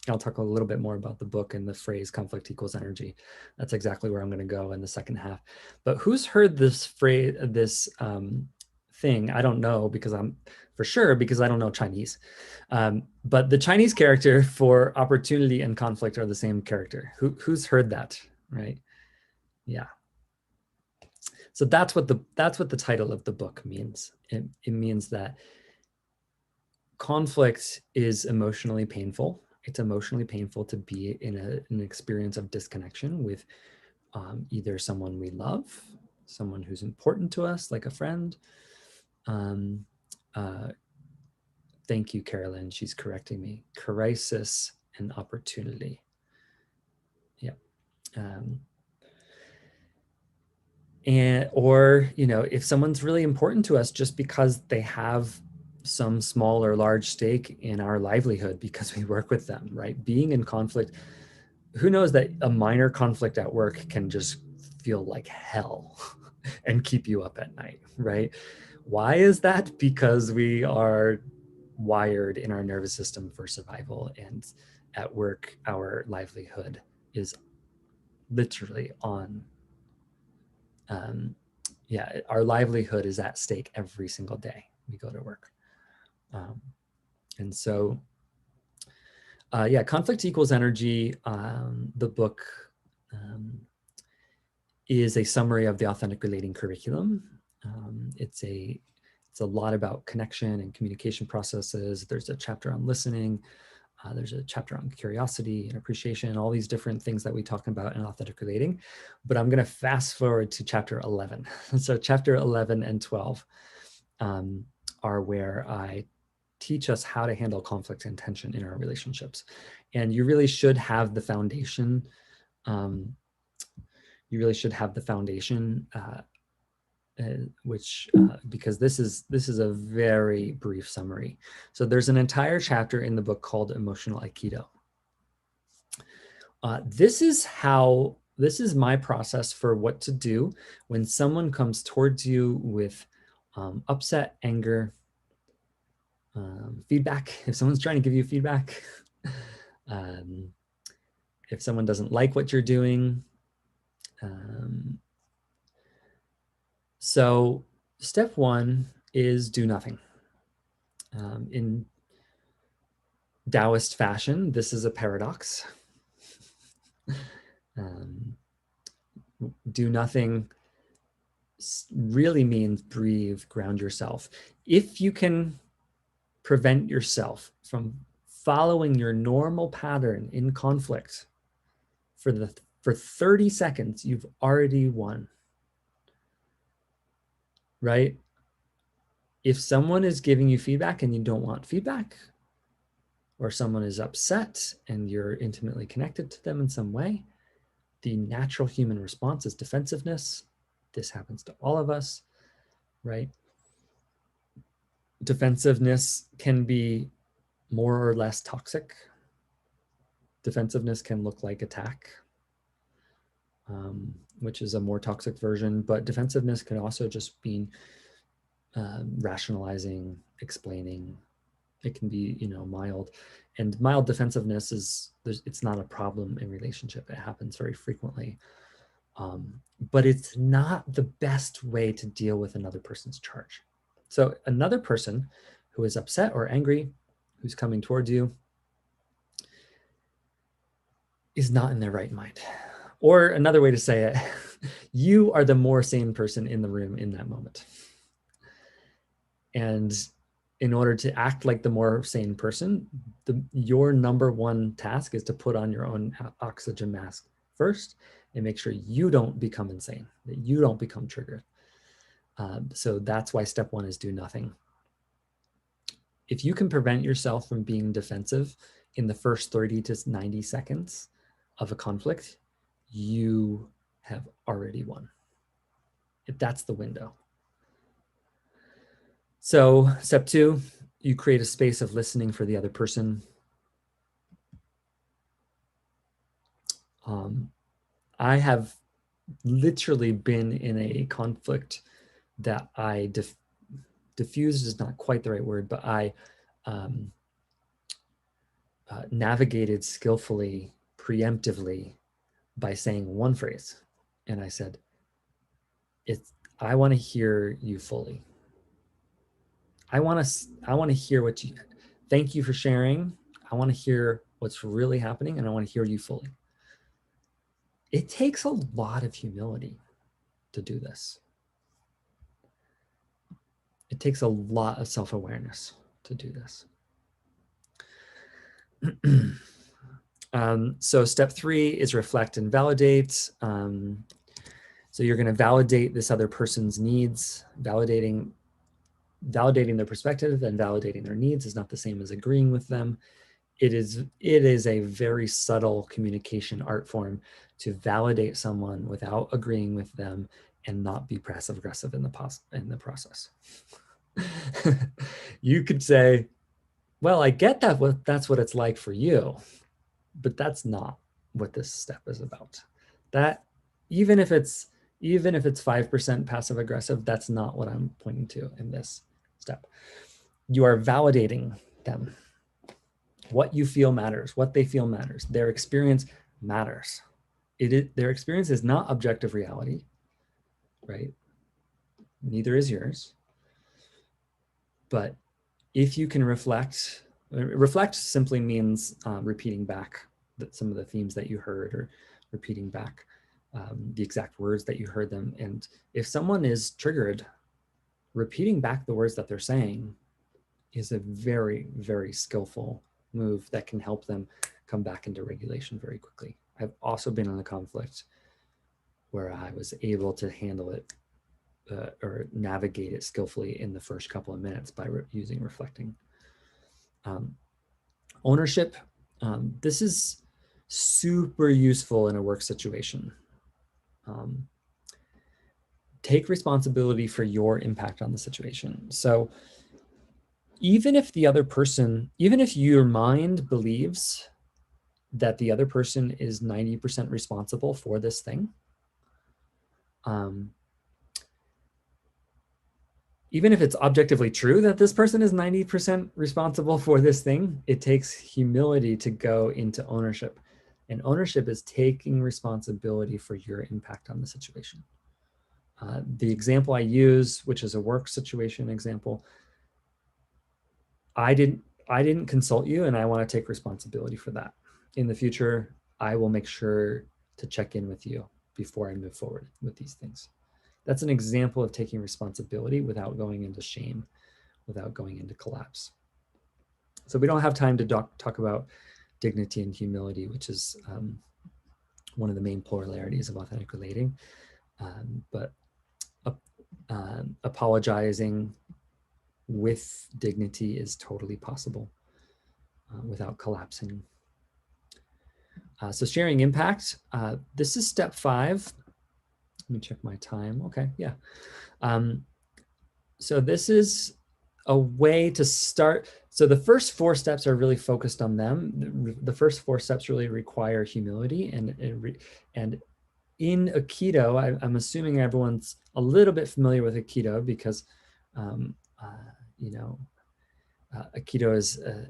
I'll talk a little bit more about the book and the phrase conflict equals energy. That's exactly where I'm going to go in the second half. But who's heard this phrase, this thing? I don't know because I don't know Chinese. But the Chinese character for opportunity and conflict are the same character. Who's heard that, right? Yeah. So that's what the title of the book means. It means that conflict is emotionally painful. It's emotionally painful to be in an experience of disconnection with either someone we love, someone who's important to us, like a friend. Thank you, Carolyn. She's correcting me. Crisis and opportunity. Yeah. Or, you know, if someone's really important to us just because they have some small or large stake in our livelihood because we work with them, right? Being in conflict, who knows that a minor conflict at work can just feel like hell and keep you up at night, right? Why is that? Because we are wired in our nervous system for survival, and at work, our livelihood is literally on our livelihood is at stake every single day we go to work. And so, conflict equals energy. The book is a summary of the authentic relating curriculum. It's a lot about connection and communication processes. There's a chapter on listening. There's a chapter on curiosity and appreciation, all these different things that we talk about in authentic relating. But I'm going to fast forward to chapter 11. So chapter 11 and 12 are where I teach us how to handle conflict and tension in our relationships. And you really should have the foundation. Because this is a very brief summary. So there's an entire chapter in the book called Emotional Aikido. This is my process for what to do when someone comes towards you with upset, anger, feedback. If someone's trying to give you feedback, if someone doesn't like what you're doing. So step one is do nothing. In Taoist fashion, this is a paradox. Do nothing really means breathe, ground yourself. If you can prevent yourself from following your normal pattern in conflict for 30 seconds, you've already won, right? If someone is giving you feedback and you don't want feedback, or someone is upset and you're intimately connected to them in some way, the natural human response is defensiveness. This happens to all of us, right? Defensiveness can be more or less toxic. Defensiveness can look like attack, which is a more toxic version, but defensiveness can also just be rationalizing, explaining. It can be, mild. And mild defensiveness it's not a problem in relationship. It happens very frequently. But it's not the best way to deal with another person's charge. So another person who is upset or angry, who's coming towards you, is not in their right mind. Or another way to say it, you are the more sane person in the room in that moment. And in order to act like the more sane person, your number one task is to put on your own oxygen mask first and make sure you don't become insane, that you don't become triggered. So that's why step one is do nothing. If you can prevent yourself from being defensive in the first 30 to 90 seconds of a conflict, you have already won. That's the window. So step two, you create a space of listening for the other person. I have literally been in a conflict that I diffused is not quite the right word, but I navigated skillfully, preemptively by saying one phrase. And I said, I want to hear you fully. I want to hear what you, thank you for sharing. I want to hear what's really happening and I want to hear you fully. It takes a lot of humility to do this. It takes a lot of self-awareness to do this. So step three is reflect and validate. So you're going to validate this other person's needs. Validating their perspective and validating their needs is not the same as agreeing with them. It is a very subtle communication art form to validate someone without agreeing with them and not be passive aggressive in the process. You could say, well, I get that that's what it's like for you, but that's not what this step is about. That even if it's 5% passive aggressive, that's not what I'm pointing to in this step. You are validating them. What you feel matters, what they feel matters, their experience matters. Their experience is not objective reality, right? Neither is yours. But if you can reflect simply means repeating back some of the themes that you heard, or repeating back the exact words that you heard them. And if someone is triggered, repeating back the words that they're saying is a very, very skillful move that can help them come back into regulation very quickly. I've also been in a conflict where I was able to handle it or navigate it skillfully in the first couple of minutes by using reflecting. Ownership. This is super useful in a work situation. Take responsibility for your impact on the situation. So even if your mind believes that the other person is 90% responsible for this thing, even if it's objectively true that this person is 90% responsible for this thing, it takes humility to go into ownership. And ownership is taking responsibility for your impact on the situation. The example I use, which is a work situation example, I didn't consult you, and I want to take responsibility for that. In the future, I will make sure to check in with you before I move forward with these things. That's an example of taking responsibility without going into shame, without going into collapse. So we don't have time to talk about dignity and humility, which is one of the main polarities of authentic relating. But apologizing with dignity is totally possible without collapsing. So sharing impact, this is step 5. Let me check my time. Okay, yeah. So this is a way to start. So the first 4 steps are really focused on them. The first 4 steps really require humility, and in Aikido, I'm assuming everyone's a little bit familiar with Aikido because, you know, Aikido is a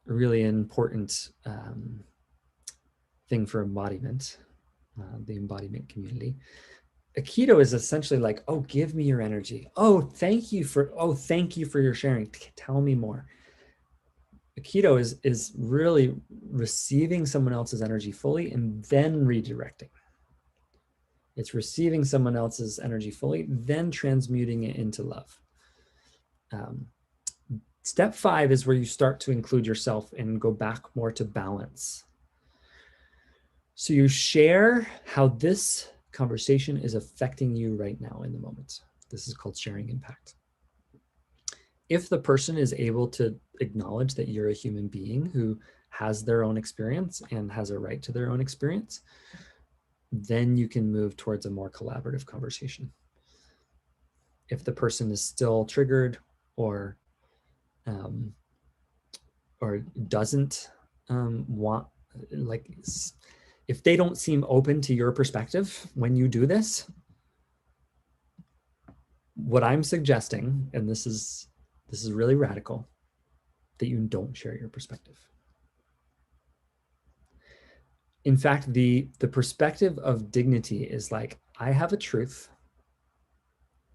really important thing for embodiment, the embodiment community. Aikido is essentially like, oh, give me your energy. Oh, thank you for your sharing. Tell me more. Aikido is really receiving someone else's energy fully and then redirecting. It's receiving someone else's energy fully, then transmuting it into love. Step 5 is where you start to include yourself and go back more to balance. So you share how this conversation is affecting you right now in the moment. This is called sharing impact. If the person is able to acknowledge that you're a human being who has their own experience and has a right to their own experience, then you can move towards a more collaborative conversation. If the person is still triggered or doesn't want, like, if they don't seem open to your perspective when you do this, what I'm suggesting, and this is really radical, that you don't share your perspective. In fact, the perspective of dignity is like, I have a truth.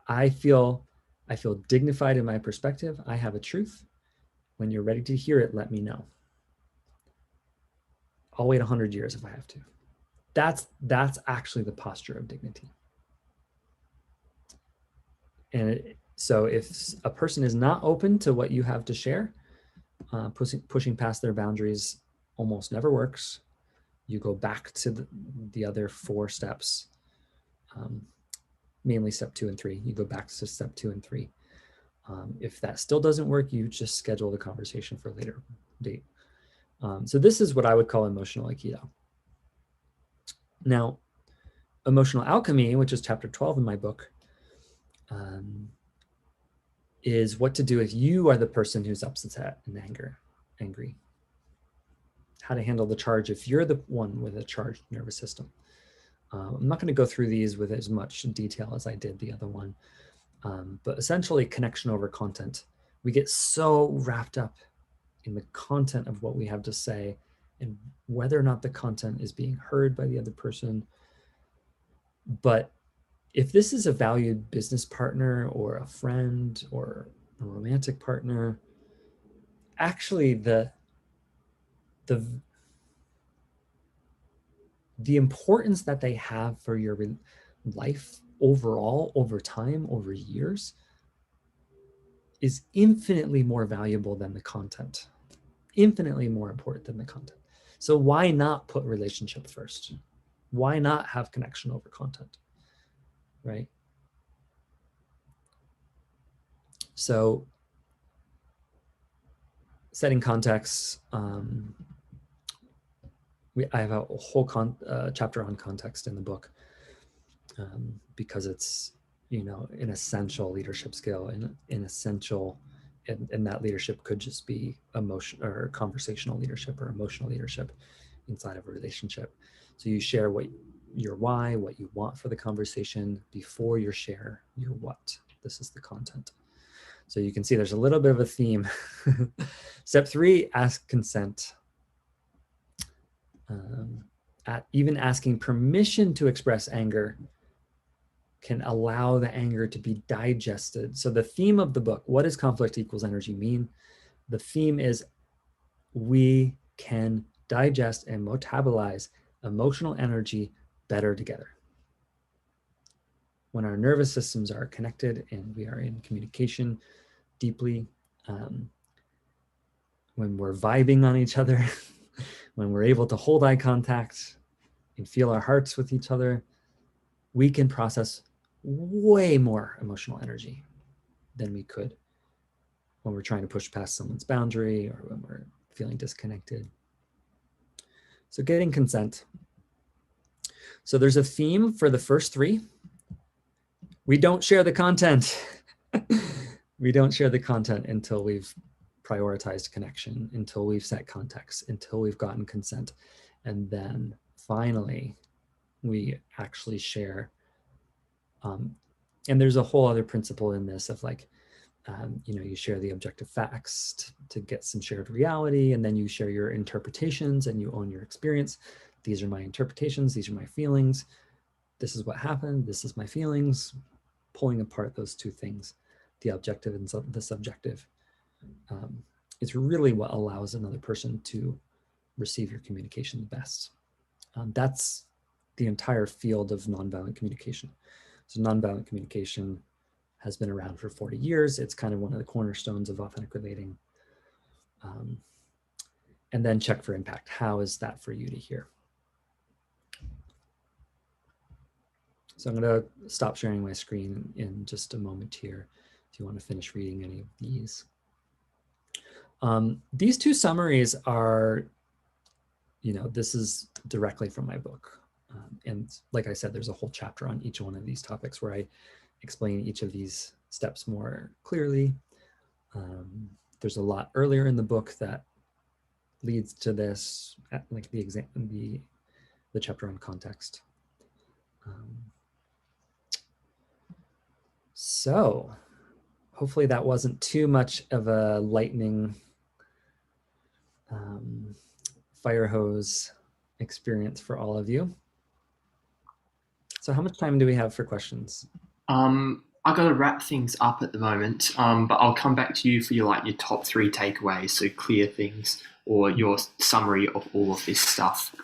I feel dignified in my perspective. I have a truth. When you're ready to hear it, let me know. I'll wait 100 years if I have to. That's actually the posture of dignity. And so if a person is not open to what you have to share, pushing past their boundaries almost never works. You go back to the other 4 steps, mainly step 2 and 3. You go back to step 2 and 3. If that still doesn't work, you just schedule the conversation for a later date. So this is what I would call emotional Aikido. Now, emotional alchemy, which is chapter 12 in my book, is what to do if you are the person who's upset and angry. How to handle the charge if you're the one with a charged nervous system. I'm not going to go through these with as much detail as I did the other one, but essentially connection over content. We get so wrapped up in the content of what we have to say and whether or not the content is being heard by the other person. But if this is a valued business partner or a friend or a romantic partner, actually the importance that they have for your life overall, over time, over years, is infinitely more valuable than the content, infinitely more important than the content. So why not put relationship first? Why not have connection over content, right? So setting context, I have a whole chapter on context in the book, because it's, you know, an essential leadership skill and an essential, and that leadership could just be emotion or conversational leadership or emotional leadership inside of a relationship. So you share your why, what you want for the conversation before you share your what. This is the content. So you can see there's a little bit of a theme. Step 3, ask consent. Even asking permission to express anger can allow the anger to be digested. So the theme of the book, what does conflict equals energy mean? the theme is we can digest and metabolize emotional energy better together. When our nervous systems are connected and we are in communication deeply, when we're vibing on each other, when we're able to hold eye contact and feel our hearts with each other, we can process way more emotional energy than we could when we're trying to push past someone's boundary or when we're feeling disconnected. So getting consent. So there's a theme for the first three. We don't share the content. We don't share the content until we've prioritized connection, until we've set context, until we've gotten consent. And then finally, we actually share. And there's a whole other principle in this of like, you share the objective facts to get some shared reality, and then you share your interpretations and you own your experience. These are my interpretations, these are my feelings. This is what happened, this is my feelings. Pulling apart those two things, the objective and the subjective. It's really what allows another person to receive your communication the best. That's the entire field of nonviolent communication. So nonviolent communication has been around for 40 years. It's kind of one of the cornerstones of authentic relating. And then check for impact. How is that for you to hear? So I'm going to stop sharing my screen in just a moment here if you want to finish reading any of these. These two summaries are, this is directly from my book. And like I said, there's a whole chapter on each one of these topics where I explain each of these steps more clearly. There's a lot earlier in the book that leads to this, like the chapter on context. So hopefully that wasn't too much of a lightning fire hose experience for all of you. So how much time do we have for questions? I got to wrap things up at the moment, but I'll come back to you for your top 3 takeaways, so clear things, or your summary of all of this stuff.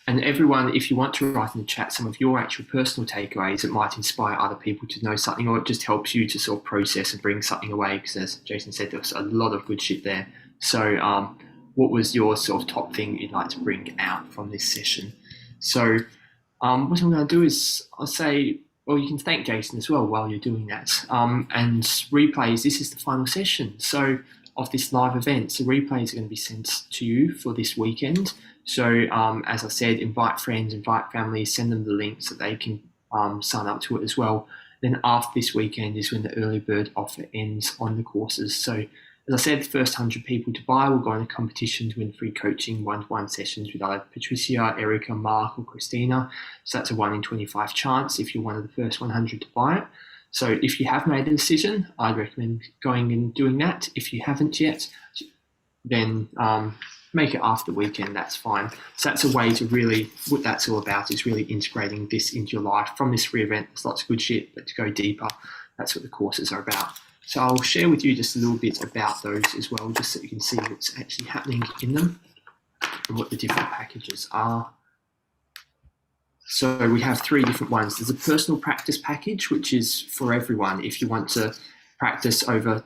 And everyone, if you want to write in the chat some of your actual personal takeaways, it might inspire other people to know something, or it just helps you to sort of process and bring something away, because as Jason said, there was a lot of good shit there. So what was your sort of top thing you'd like to bring out from this session? So what I'm going to do is I'll say, well, you can thank Jason as well while you're doing that. And replays, this is the final session. So of this live event, so replays are going to be sent to you for this weekend. So as I said, invite friends, invite family, send them the link so they can sign up to it as well. Then after this weekend is when the early bird offer ends on the courses. So as I said, the first 100 people to buy will go in a competition to win free coaching one-to-one sessions with either Patricia, Erica, Mark, or Christina. So that's a 1 in 25 chance if you're one of the first 100 to buy it. So if you have made a decision, I'd recommend going and doing that. If you haven't yet, then make it after the weekend, that's fine. So that's a way to really, what that's all about is really integrating this into your life. From this free event, there's lots of good shit, but to go deeper, that's what the courses are about. So I'll share with you just a little bit about those as well, just so you can see what's actually happening in them and what the different packages are. So we have 3 different ones. There's a personal practice package, which is for everyone. If you want to practice over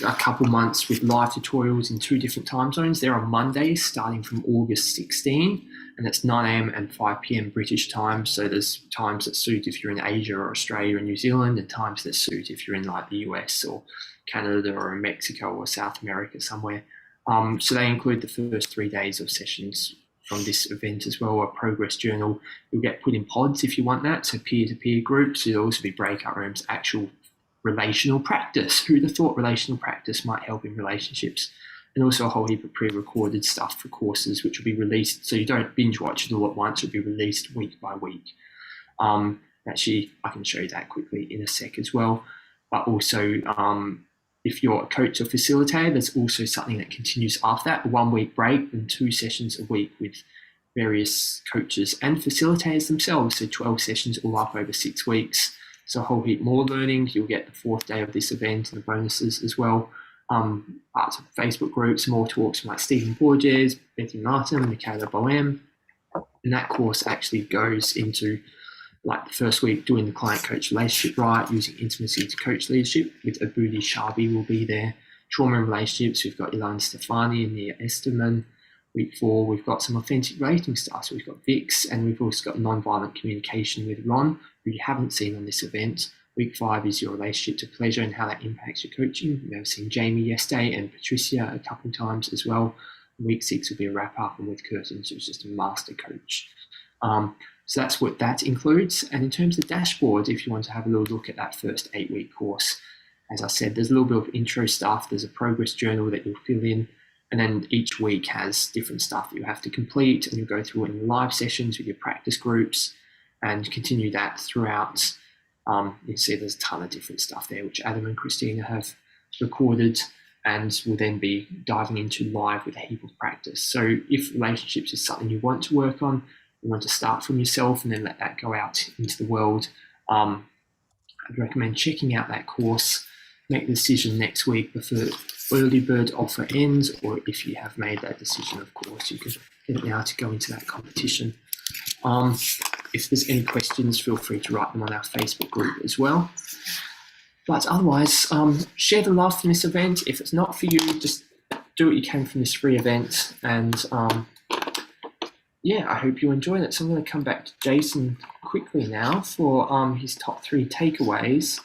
a couple months with live tutorials in 2 different time zones, they're on Mondays starting from August 16, and that's 9 a.m. and 5 p.m. British time. So there's times that suit if you're in Asia or Australia or New Zealand, and times that suit if you're in like the US or Canada or in Mexico or South America somewhere. So they include the first 3 days of sessions from this event as well, a progress journal. You'll get put in pods if you want that, so peer-to-peer groups. There'll also be breakout rooms, actual relational practice. Who'd have thought relational practice might help in relationships? And also a whole heap of pre-recorded stuff for courses, which will be released. So you don't binge watch it all at once, it'll be released week by week. Actually, I can show you that quickly in a sec as well. But also, if you're a coach or facilitator, there's also something that continues after that, a 1 week break and 2 sessions a week with various coaches and facilitators themselves. So 12 sessions all up over 6 weeks. So a whole heap more learning. You'll get the 4th day of this event and the bonuses as well. parts of Facebook groups, more talks from like Stephen Borges, Betty Martin, Michaela Boehm. And that course actually goes into like the first week doing the client-coach relationship right, using intimacy to coach leadership with Abudi Shabi will be there. Trauma and relationships, we've got Ilan Stefani and Nia Esterman. Week 4, we've got some authentic rating stuff. So we've got Vix, and we've also got non-violent communication with Ron, who you haven't seen on this event. Week 5 is your relationship to pleasure and how that impacts your coaching. We've seen Jamie yesterday and Patricia a couple of times as well. Week 6 will be a wrap up, and with Curtin, who's just a master coach. So that's what that includes. And in terms of dashboards, if you want to have a little look at that first 8-week course, as I said, there's a little bit of intro stuff. There's a progress journal that you'll fill in. And then each week has different stuff that you have to complete, and you'll go through it in live sessions with your practice groups and continue that throughout. You see there's a ton of different stuff there, which Adam and Christina have recorded, and will then be diving into live with a heap of practice. So if relationships is something you want to work on, you want to start from yourself and then let that go out into the world, I'd recommend checking out that course. Make the decision next week before early bird offer ends, or if you have made that decision, of course, you can get it now to go into that competition. If there's any questions, feel free to write them on our Facebook group as well. But otherwise, share the love from this event. If it's not for you, just do what you can from this free event. And yeah, I hope you enjoyed it. So I'm going to come back to Jason quickly now for his top 3 takeaways.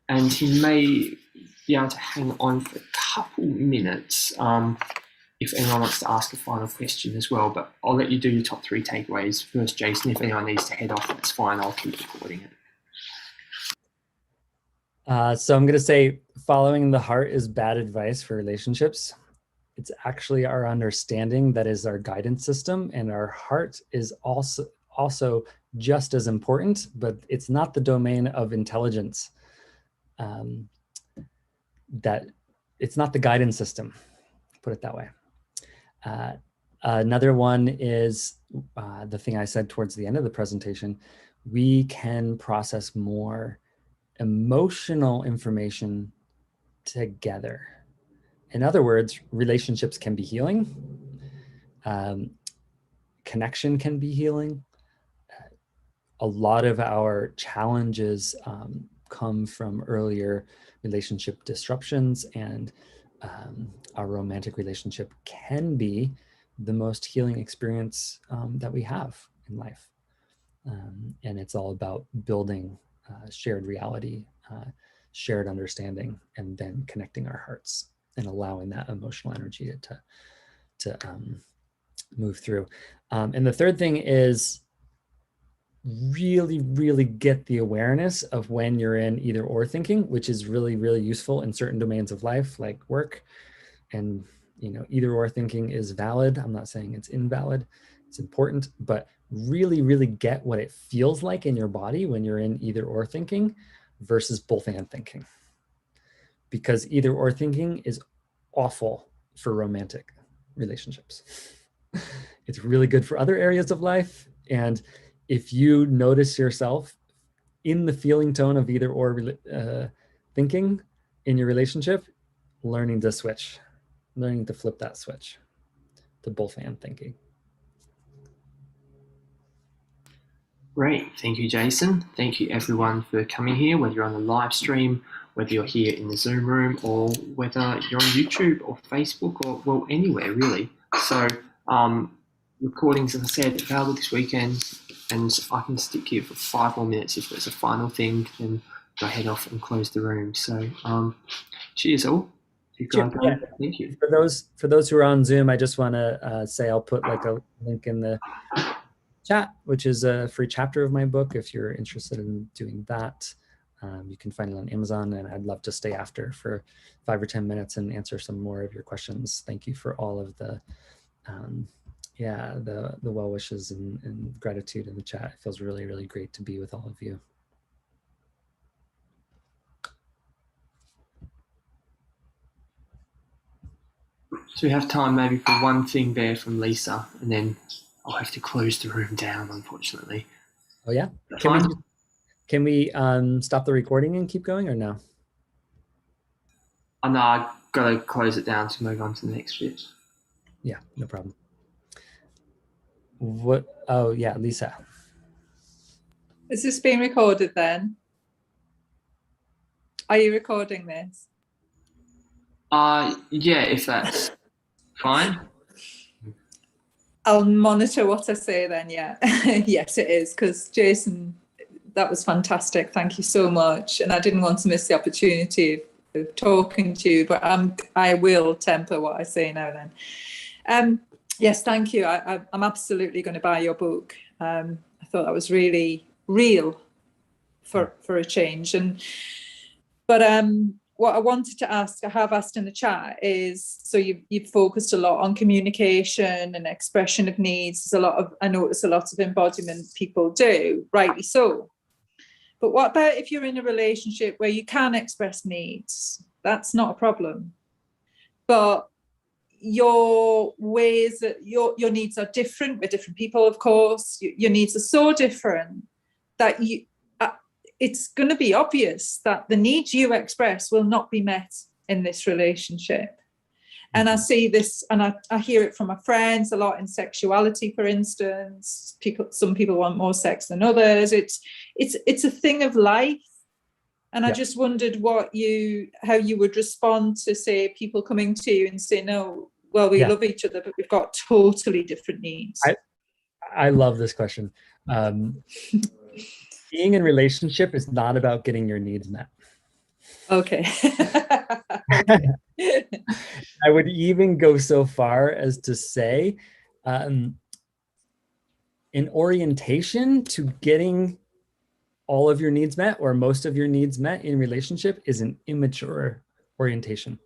And he may be able to hang on for a couple minutes if anyone wants to ask a final question as well. But I'll let you do your top 3 takeaways first, Jason. If anyone needs to head off, that's fine. I'll keep recording it. So I'm going to say following the heart is bad advice for relationships. It's actually our understanding that is our guidance system, and our heart is also just as important, but it's not the domain of intelligence. That it's not the guidance system, put it that way. Another one is the thing I said towards the end of the presentation. We can process more emotional information together. In other words, relationships can be healing. Connection can be healing. A lot of our challenges come from earlier relationship disruptions, and our romantic relationship can be the most healing experience that we have in life. And it's all about building shared reality, shared understanding, and then connecting our hearts and allowing that emotional energy to move through. And the third thing is really get the awareness of when you're in either or thinking, which is really useful in certain domains of life like work. And either or thinking is valid. I'm not saying it's invalid. It's important, but really get what it feels like in your body when you're in either or thinking versus both and thinking. Because either or thinking is awful for romantic relationships. It's really good for other areas of life. And if you notice yourself in the feeling tone of either or thinking in your relationship, learning to switch, learning to flip that switch to both and thinking. Great. Thank you, Jason. Thank you, everyone, for coming here, whether you're on the live stream, whether you're here in the Zoom room, or whether you're on YouTube or Facebook or, well, anywhere, really. So recordings, as I said, available this weekend, and I can stick here for 5 more minutes if there's a final thing, then go head off and close the room. So cheers all. Yeah. Thank you. For those who are on Zoom, I just want to say I'll put like a link in the chat, which is a free chapter of my book. If you're interested in doing that, you can find it on Amazon, and I'd love to stay after for 5 or 10 minutes and answer some more of your questions. Thank you for all of the well wishes and gratitude in the chat. It feels really great to be with all of you. So we have time maybe for one thing there from Lisa, and then I'll have to close the room down, unfortunately. Oh yeah? Can we stop the recording and keep going, or no? No, I got to close it down to move on to the next bit. Yeah, no problem. What? Oh, yeah, Lisa. Is this being recorded then? Are you recording this? Yeah, if that's fine. I'll monitor what I say then, yeah. Yes, it is, because Jason, that was fantastic. Thank you so much. And I didn't want to miss the opportunity of talking to you, but I will temper what I say now then. Yes, thank you. I'm absolutely going to buy your book. I thought that was really real for a change. But what I wanted to ask, I have asked in the chat, is so you've focused a lot on communication and expression of needs. I notice a lot of embodiment people do, rightly so. But what about if you're in a relationship where you can express needs? That's not a problem. But your ways, your needs are different with different people, of course. Your needs are so different that it's going to be obvious that the needs you express will not be met in this relationship. And I see this, and I hear it from my friends a lot in sexuality, for instance. Some people want more sex than others. It's a thing of life. And I just wondered how you would respond to, say, people coming to you and say, no, well, we love each other, but we've got totally different needs. I love this question. Being in relationship is not about getting your needs met. Okay. I would even go so far as to say, in orientation to getting all of your needs met or most of your needs met in relationship is an immature orientation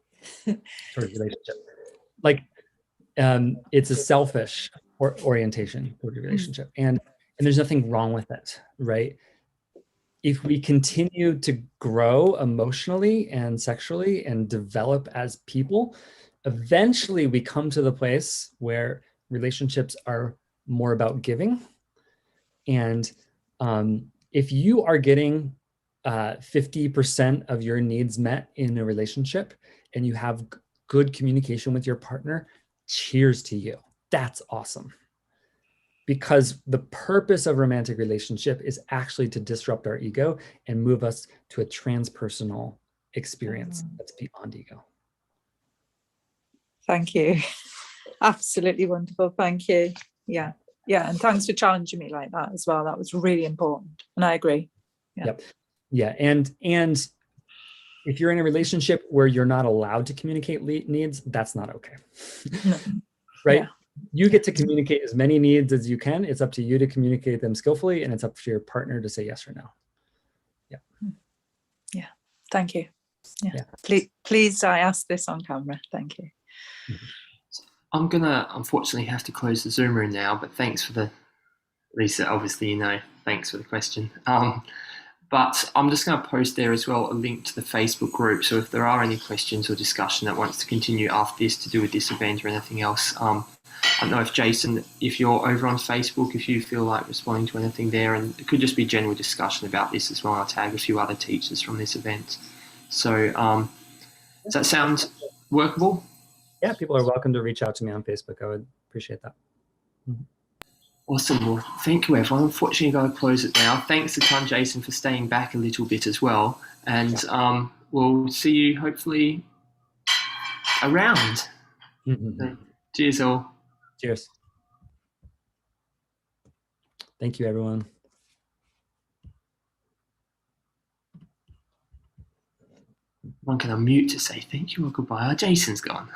towards relationship. Like, it's a selfish orientation toward your relationship, and there's nothing wrong with it, right? If we continue to grow emotionally and sexually and develop as people, eventually we come to the place where relationships are more about giving. And if you are getting 50% of your needs met in a relationship and you have good communication with your partner, cheers to you. That's awesome. Because the purpose of romantic relationship is actually to disrupt our ego and move us to a transpersonal experience that's beyond ego. Thank you. Absolutely wonderful. Thank you. Yeah. Yeah. And thanks for challenging me like that as well. That was really important. And I agree. Yeah. Yep. Yeah. And if you're in a relationship where you're not allowed to communicate needs, that's not okay. No. Right? Yeah. You get to communicate as many needs as you can. It's up to you to communicate them skillfully, and it's up to your partner to say yes or no. Yeah. Yeah. Thank you. Yeah. Please, I ask this on camera. Thank you. I'm going to unfortunately have to close the Zoom room now, but thanks for Lisa, obviously, thanks for the question. But I'm just going to post there as well a link to the Facebook group. So if there are any questions or discussion that wants to continue after this to do with this event or anything else, I don't know if Jason, if you're over on Facebook, if you feel like responding to anything there, and it could just be general discussion about this as well. I'll tag a few other teachers from this event. So does that sound workable? Yeah, people are welcome to reach out to me on Facebook. I would appreciate that. Awesome. Well, thank you, everyone. Unfortunately, I've got to close it now. Thanks a ton, Jason, for staying back a little bit as well. And we'll see you hopefully around. So, cheers, all. Cheers. Thank you, everyone. One can unmute to say thank you or goodbye. Jason's gone.